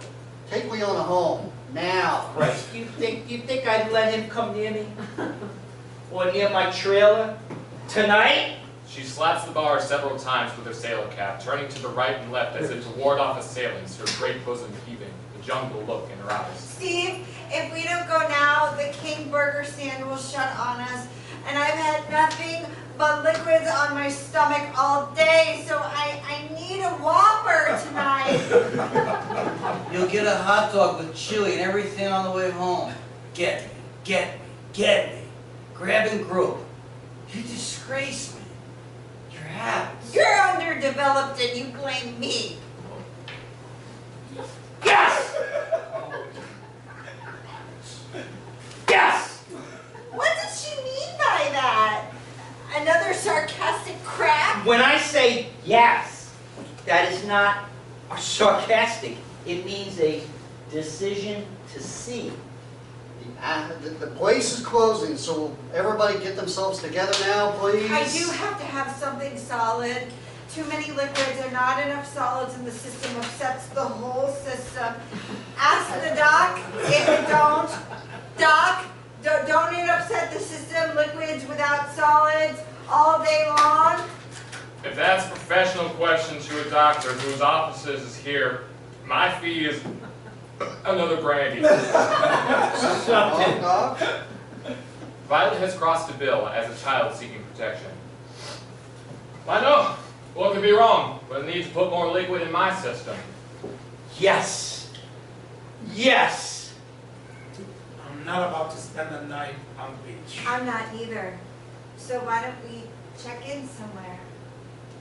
take Leona home, now. Christ, you think I'd let him come near me? Or near my trailer? Tonight? She slaps the bar several times with her sailor cap, turning to the right and left as if to ward off assailants, her great bosom heaving, the jungle look in her eyes. Steve, if we don't go now, the King Burger stand will shut on us. And I've had nothing but liquids on my stomach all day, so I need a Whopper tonight. You'll get a hot dog with chili and everything on the way home. Get me, get me, get me. Grab and grope. You disgrace me. Your habits. You're underdeveloped and you blame me. Yes! Yes! What does she mean by that? Another sarcastic crap? When I say yes, that is not sarcastic. It means a decision to see. The place is closing, so will everybody get themselves together now, please? I do have to have something solid. Too many liquids or not enough solids in the system upsets the whole system. Ask the doc if it don't. Doc, don't it upset the system? Liquids without solids all day long? If that's a professional question to a doctor whose office is here, my fee is another brandy. Something. Violet has crossed a bill as a child seeking protection. I know. What could be wrong? But I need to put more liquid in my system. Yes. Yes. I'm not about to spend the night on the beach. I'm not either. So why don't we check in somewhere?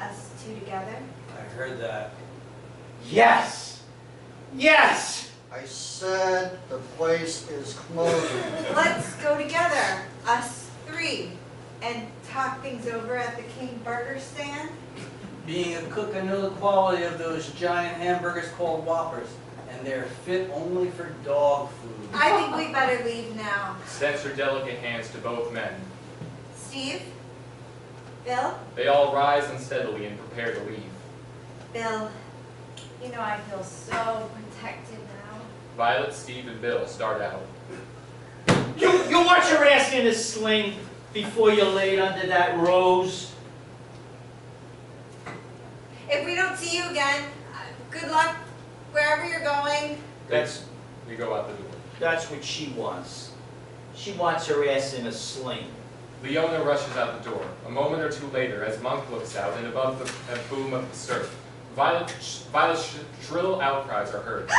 Us two together? I heard that. Yes. Yes. I said the place is closing. Let's go together, us three, and talk things over at the King Burger stand. Being a cook, I know the quality of those giant hamburgers called Whoppers, and they're fit only for dog food. I think we better leave now. Extends her delicate hands to both men. Steve? Bill? They all rise unsteadily and prepare to leave. Bill, you know I feel so protected now. Violet, Steve, and Bill start out. You want your ass in a sling before you're laid under that rose? If we don't see you again, good luck wherever you're going. We go out the door. That's what she wants. She wants her ass in a sling. Leona rushes out the door. A moment or two later, as Monk looks out and above the boom of the surf, Violet's shrill outcries are heard.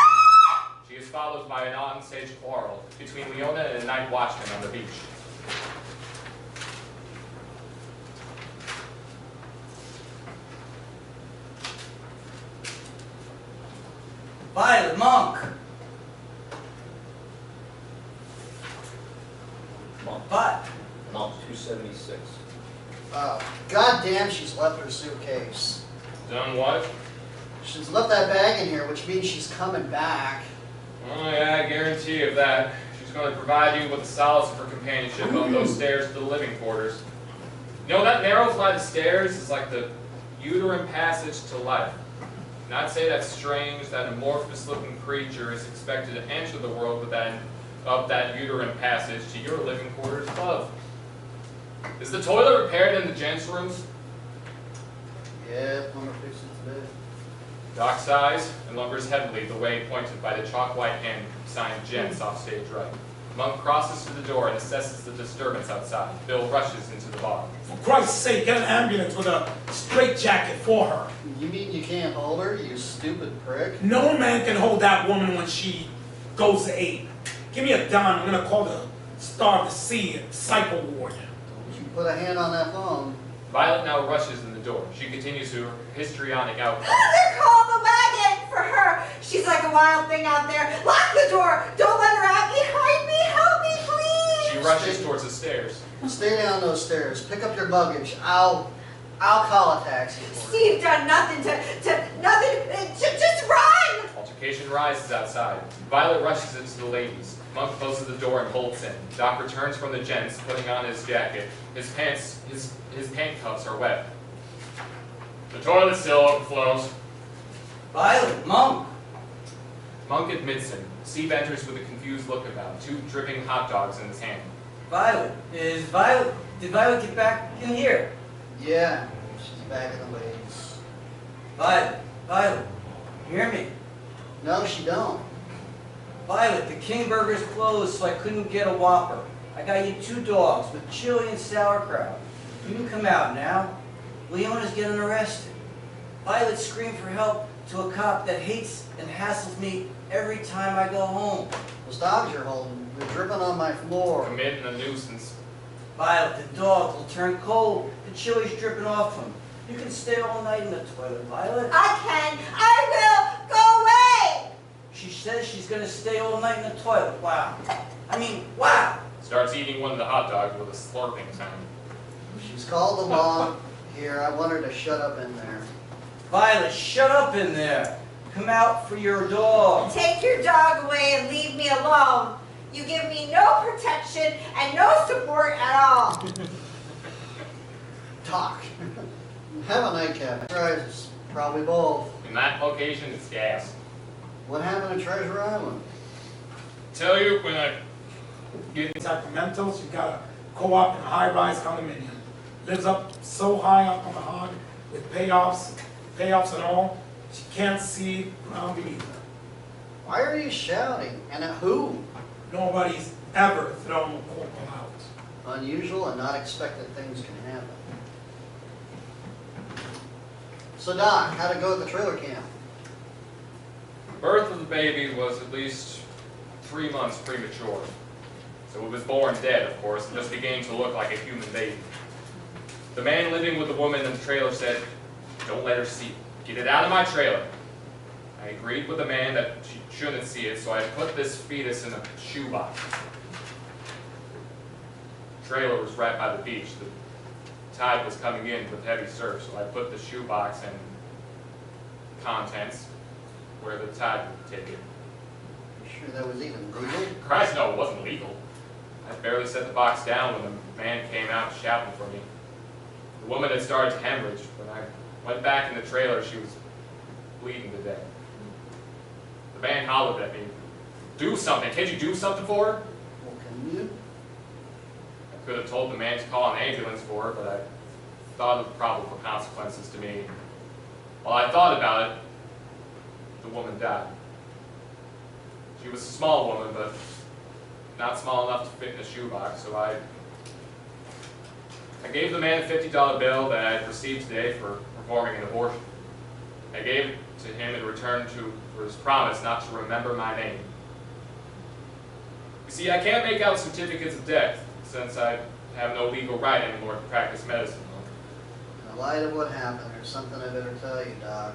She is followed by an on-stage quarrel between Leona and a night watchman on the beach. Violet, Monk! But, Monk 276. Goddamn, she's left her suitcase. Done what? She's left that bag in here, which means she's coming back. Oh yeah, I guarantee you that. She's going to provide you with a solace for companionship up those stairs to the living quarters. You know, that narrow flight of stairs is like the uterine passage to life. And I'd say that's strange that amorphous-looking creature is expected to enter the world with that uterine passage to your living quarters above. Is the toilet repaired in the gents' rooms? Yeah, plumber fixes it today. Doc sighs and lumbers heavily the way pointed by the chalk-white hand signed gents off stage right. Monk crosses to the door and assesses the disturbance outside. Bill rushes into the bar. For Christ's sake, get an ambulance with a straitjacket for her. You mean you can't hold her, you stupid prick? No man can hold that woman when she goes to 8. Give me a dime. I'm gonna call the Star of the Sea psych ward. You put a hand on that phone. Violet now rushes in the door. She continues her histrionic outcry. They're calling the wagon for her. She's like a wild thing out there. Lock the door. Don't let her out. Behind me. Help me, please. She rushes towards the stairs. Stay down those stairs. Pick up your luggage. I'll call a taxi for you. Steve done nothing to nothing. Just run. Altercation rises outside. Violet rushes into the ladies. Monk closes the door and bolts in. Doc returns from the gents, putting on his jacket. His pant cuffs are wet. The toilet still overflows. Violet, Monk! Monk admits him. Steve enters with a confused look about, 2 dripping hot dogs in his hand. Violet, did Violet get back in here? Yeah, she's back in the ladies. Violet, hear me? No, she don't. Violet, the King Burger's closed, so I couldn't get a Whopper. I got you 2 dogs with chili and sauerkraut. You can come out now. Leona's getting arrested. Violet screamed for help to a cop that hates and hassles me every time I go home. Those dogs you're holding, they're dripping on my floor. Committing a nuisance. Violet, the dog will turn cold. The chili's dripping off him. You can stay all night in the toilet, Violet. I can. I will. Go away. She says she's going to stay all night in the toilet. Wow. I mean, wow. Starts eating one of the hot dogs with a slurping sound. She's called the law. Here, I want her to shut up in there. Violet, shut up in there. Come out for your dog. Take your dog away and leave me alone. You give me no protection and no support at all. Talk. Have a nightcap. Prizes. Probably both. In that location, it's gas. What happened to Treasure Island? Tell you when I get In Sacramento, she got a co-op in a high-rise condominium. Lives up so high up on the hog with payoffs and all, she can't see ground beneath her. Why are you shouting? And at who? Nobody's ever thrown McCorkle out. Unusual and not expected things can happen. So Doc, how'd it go at the trailer camp? birth of the baby was at least 3 months premature. So it was born dead, of course, and just beginning to look like a human baby. The man living with the woman in the trailer said, "Don't let her see it. Get it out of my trailer." I agreed with the man that she shouldn't see it, so I put this fetus in a shoebox. The trailer was right by the beach. The tide was coming in with heavy surf, so I put the shoebox and contents where the tide would take it. You sure that was even legal? Christ, no, it wasn't legal. I barely set the box down when the man came out shouting for me. The woman had started to hemorrhage. When I went back in the trailer, she was bleeding to death. The man hollered at me, "Do something, can't you do something for her?" Well, can you? I could have told the man to call an ambulance for her, but I thought of the probable consequences to me. While I thought about it, the woman died. She was a small woman, but not small enough to fit in a shoebox, so I gave the man a $50 bill that I had received today for performing an abortion. I gave it to him in return for his promise not to remember my name. You see, I can't make out certificates of death, since I have no legal right anymore to practice medicine. In the light of what happened, there's something I better tell you, Doc.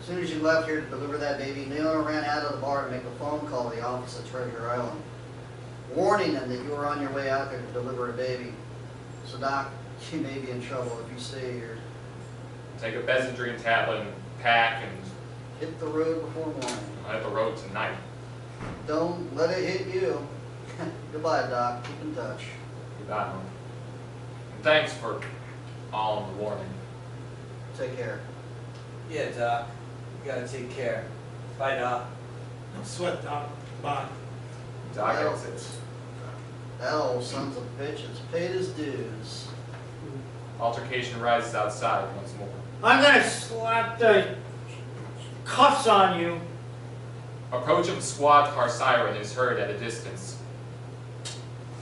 As soon as you left here to deliver that baby, Leona ran out of the bar to make a phone call to the office at Treasure Island, warning them that you were on your way out there to deliver a baby. So, Doc, you may be in trouble if you stay here. Take a Bezendrine tablet and pack, and Hit the road before morning. I'll hit the road tonight. Don't let it hit you. Goodbye, Doc. Keep in touch. Goodbye, Mom. And thanks for all the warning. Take care. Yeah, Doc. You gotta take care. Bye, Doc. No sweat, Doc. Bye. Doc Well, exits. That old son's a bitch has paid his dues. Altercation rises outside once more. I'm gonna slap the cuffs on you. Approach of the squad car siren is heard at a distance.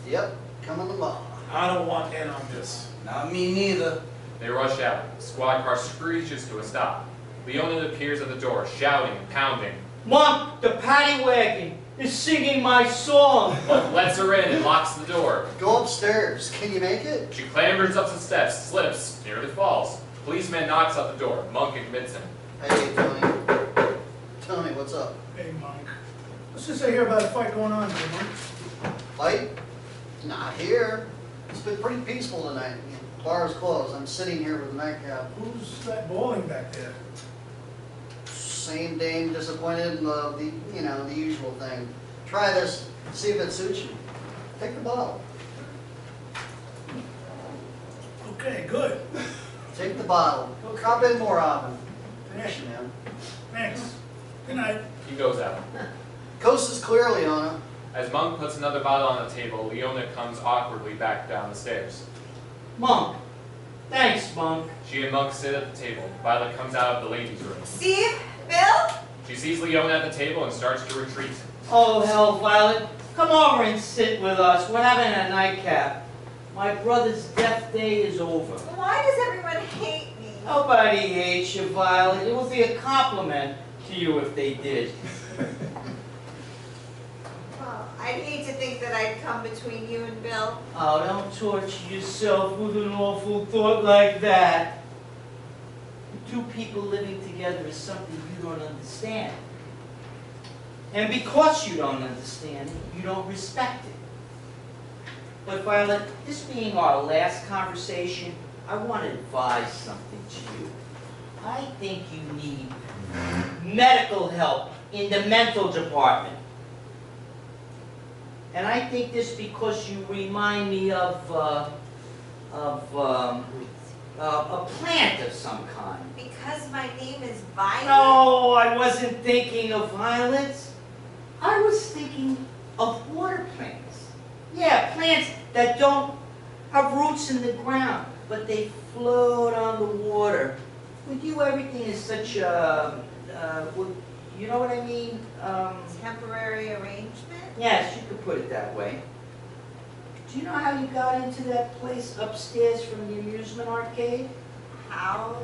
Yep, coming tomorrow. I don't want in on this. Not me neither. They rush out. The squad car screeches to a stop. Leona appears at the door, shouting and pounding. Monk, the paddy wagon is singing my song. Monk lets her in and locks the door. Go upstairs. Can you make it? She clambers up the steps, slips, nearly falls. Policeman knocks at the door. Monk admits him. Hey, Tony. Tony, what's up? Hey, Monk. Let's just say here about a fight going on here, Monk. Fight? Not here. It's been pretty peaceful tonight. Bar's closed. I'm sitting here with a nightcap. Who's that bowling back there? Same dame, disappointed, and the usual thing. Try this. See if it suits you. Take the bottle. Okay, good. Take the bottle. Come in more often. Thanks. Finish, man. Thanks. Good night. He goes out. Coast is clear, Leona. As Monk puts another bottle on the table, Leona comes awkwardly back down the stairs. Monk. Thanks, Monk. She and Monk sit at the table. Violet comes out of the ladies' room. Steve? Bill? She sees Leona at the table and starts to retreat. Oh, hell, Violet. Come over and sit with us. We're having a nightcap. My brother's death day is over. Why does everyone hate me? Nobody hates you, Violet. It would be a compliment to you if they did. Well, I'd hate to think that I'd come between you and Bill. Oh, don't torture yourself with an awful thought like that. Two people living together is something you don't understand. And because you don't understand it, you don't respect it. But Violet, this being our last conversation, I want to advise something to you. I think you need medical help in the mental department. And I think this because you remind me of a plant of some kind. Because my name is Violet? No, I wasn't thinking of violets. I was thinking of water plants. Yeah, plants that don't have roots in the ground, but they float on the water. With you, everything is such a, you know what I mean? Temporary arrangement? Yes, you could put it that way. Do you know how you got into that place upstairs from the amusement arcade? How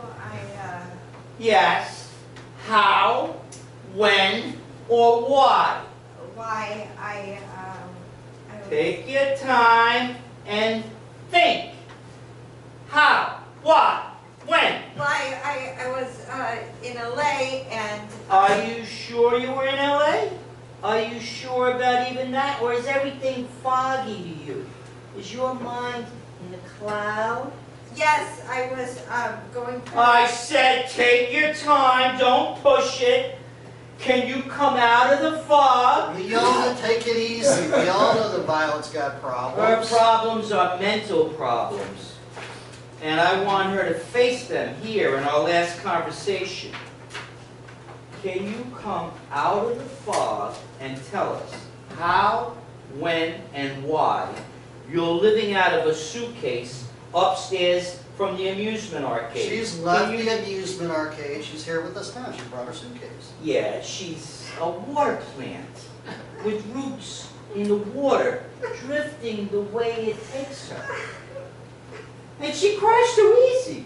Yes. How, when, or why? why I Take your time and think. How, why, when? why I was in LA and Are you sure you were in LA? Are you sure about even that? Or is everything foggy to you? Is your mind in the cloud? yes, I was going through I said take your time, don't push it. Can you come out of the fog? Leona, take it easy. We all know that Violet's got Her problems. problems are mental problems. And I want her to face them here in our last conversation. Can you come out of the fog and tell us how, when, and why you're living out of a suitcase upstairs from the amusement arcade? She's left the amusement arcade. She's here with us now. She brought her suitcase. Yeah, she's a water plant with roots in the water, drifting the way it takes her. And she cries too easy.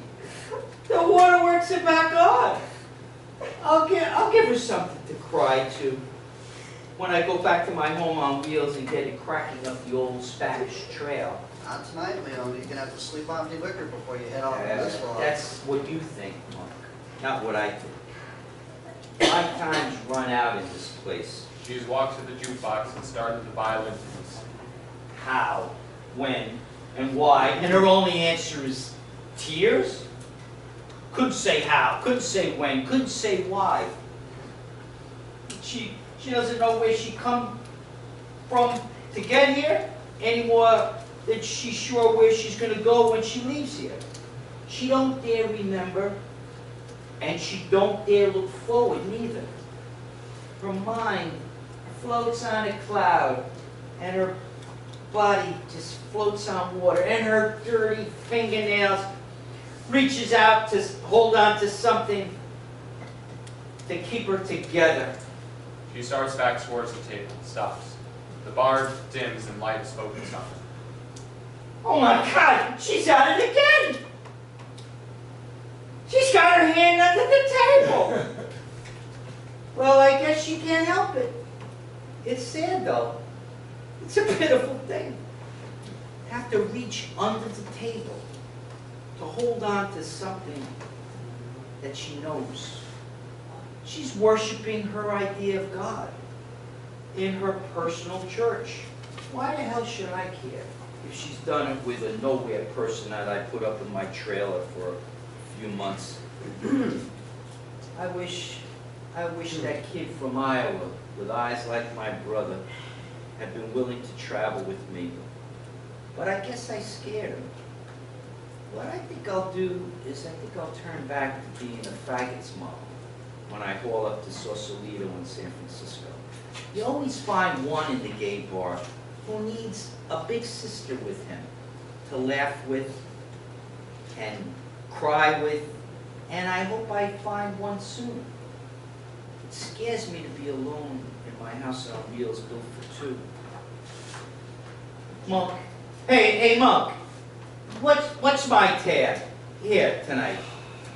The waterworks are back on. I'll give her something to cry to. when I go back to my home on wheels and get it cracking up the old Spanish trail. Not tonight, Leona. You're gonna have to sleep off the liquor before you head off on this walk. That's what you think, Mark, not what I think. My time's run out in this place. She has walked to the jukebox and started the violin piece. How, when, and why, and her only answer is tears? Couldn't say how, couldn't say when, couldn't say why. She doesn't know where she come from to get here any more than she's sure where she's going to go when she leaves here. She don't dare remember, and she don't dare look forward neither. Her mind floats on a cloud, and her body just floats on water, and her dirty fingernails reaches out to hold on to something to keep her together. She starts back towards the table, stops. The bar dims and light is focused on her. Oh my God, she's at it again! She's got her hand under the table! Well, I guess she can't help it. It's sad though. It's a pitiful thing. Have to reach under the table to hold on to something that she knows. She's worshiping her idea of God in her personal church. Why the hell should I care if she's done it with a nowhere person that I put up in my trailer for a few months? I wish that kid from Iowa with eyes like my brother had been willing to travel with me. But I guess I scared him. What I think I'll do is I think I'll turn back to being a faggot's mom when I haul up to Sausalito in San Francisco. You always find one in the gay bar who needs a big sister with him to laugh with and cry with, and I hope I find one soon. It scares me to be alone in my house on wheels built for two. Monk, hey Monk, what's my tab here tonight?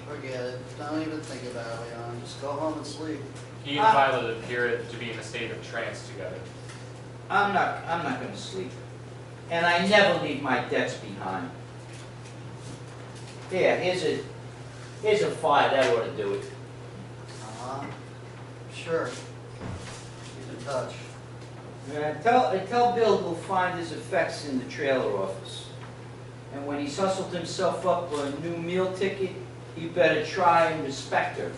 Forget it. Don't even think about it, Leon. Just go home and sleep. He and Violet appear to be in a state of trance together. I'm not going to sleep, and I never leave my debts behind. Here, here's a $5. That ought to do it. Sure. Keep in touch. Tell Bill he'll find his effects in the trailer office, and when he's hustled himself up a new meal ticket, you better try and respect her,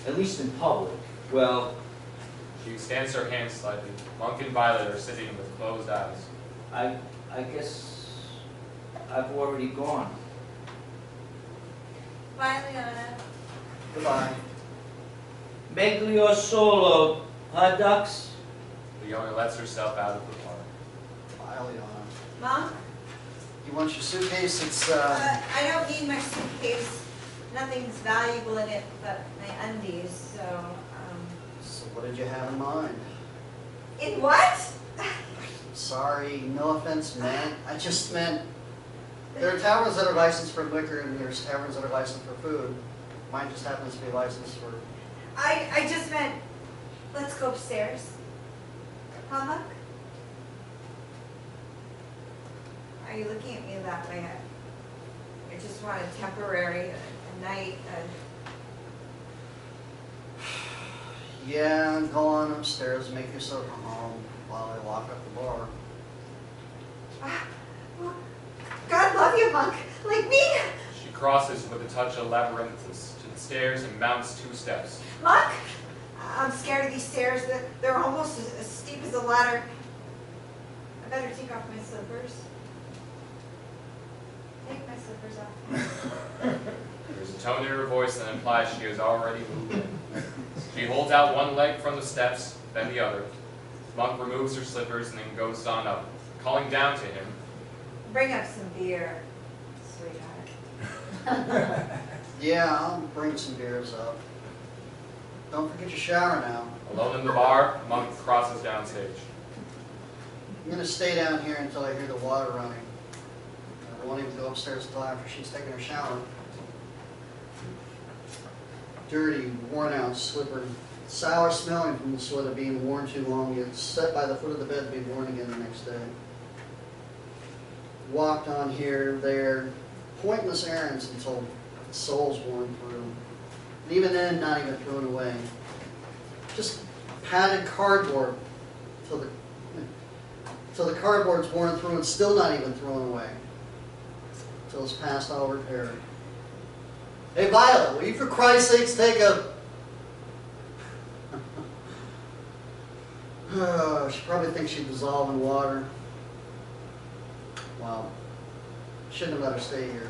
at least in public. Well, She extends her hand slightly. Monk and Violet are sitting with closed eyes. I guess I've already gone. Bye, Leona. Goodbye. Meglio solo, huh, ducks? Leona lets herself out of the bar. Bye, Leona. Mom? You want your suitcase? It's, I don't need my suitcase. Nothing's valuable in it but my undies, so, So what did you have in mind? In what? Sorry, no offense meant. I just meant there are taverns that are licensed for liquor and there's taverns that are licensed for food. Mine just happens to be licensed for... I just meant, let's go upstairs. Huh, Huck? Are you looking at me that way? I just want a temporary, a night, Yeah, go on upstairs and make yourself at home while I lock up the bar. God love you, Monk, like me. She crosses with a touch of labyrinthus to the stairs and mounts 2 steps. Monk, I'm scared of these stairs. They're almost as steep as a ladder. I better take off my slippers. Take my slippers off. There's a tone in her voice that implies she has already moved in. She holds out one leg from the steps, then the other. Monk removes her slippers and then goes on up, calling down to him. Bring up some beer, sweetheart. Yeah, I'll bring some beers up. Don't forget your shower now. Alone in the bar, Monk crosses downstage. I'm gonna stay down here until I hear the water running. I won't even go upstairs until after she's taken her shower. Dirty, worn out slipper sour smelling from the sweater being worn too long. It's set by the foot of the bed to be worn again the next day. Walked on here, there, pointless errands until the sole's worn through. And even then, not even thrown away. Just padded cardboard till the cardboard's worn through and still not even thrown away. Till it's past all repair. Hey Violet, will you for Christ's sakes take a... She probably thinks she'd dissolve in water. Wow. Shouldn't have let her stay here.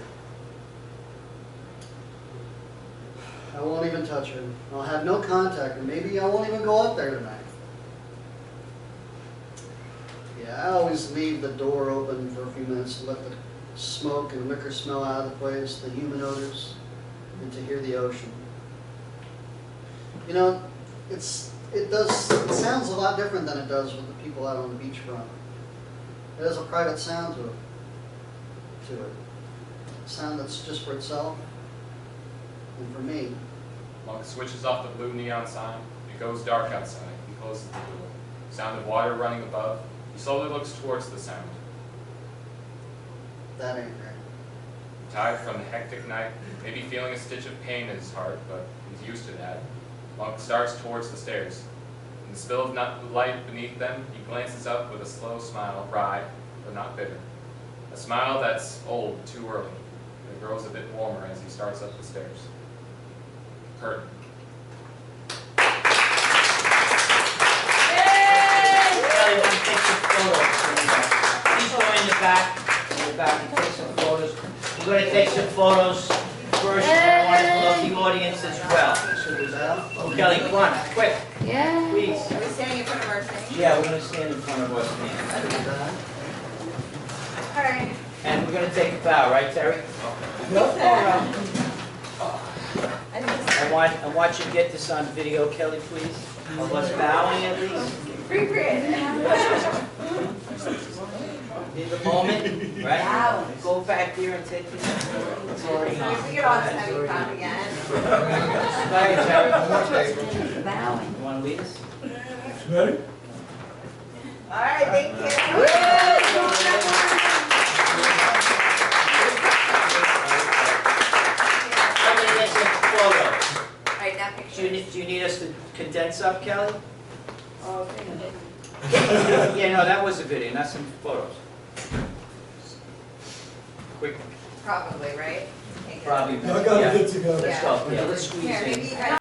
I won't even touch her. I'll have no contact, and maybe I won't even go up there tonight. Yeah, I always leave the door open for a few minutes to let the smoke and liquor smell out of the place, the human odors, and to hear the ocean. You know, it sounds a lot different than it does with the people out on the beachfront. It has a private sound to it. A sound that's just for itself and for me. Monk switches off the blue neon sign. It goes dark outside. He closes the door. Sound of water running above. He slowly looks towards the sound. That ain't right. Tired from the hectic night, maybe feeling a stitch of pain in his heart, but he's used to that. Monk starts towards the stairs. In the spill of light beneath them, he glances up with a slow smile, wry, but not bitter. A smile that's old too early. It grows a bit warmer as he starts up the stairs. Curtain. Kelly, want to take some photos. Please go in the back and take some photos. We're going to take some photos first. I want to love the audience as well. Oh, Kelly, come on, quick, Yeah. please. Are we standing in front of our thing? Yeah, we're going to stand in front of us, man. All right. And we're going to take a bow, right, Terry? I want you to get this on video, Kelly, please. Of us bowing at least. Appropriate. In the moment, right? Wow. Go back there and take this. It's already on. We get all this heavy crap again. Bye, Terry. Bowing. You want to lead us? Ready? All right, thank you. I'm going to get some photos. All right, now Do picture. you need us to condense up, Kelly? Oh, Yeah, no, that was a video, not some photos. Quick, probably, right? Okay, good. probably. I got Yeah. it together. Let's go, yeah, let's squeeze Here, in. maybe you guys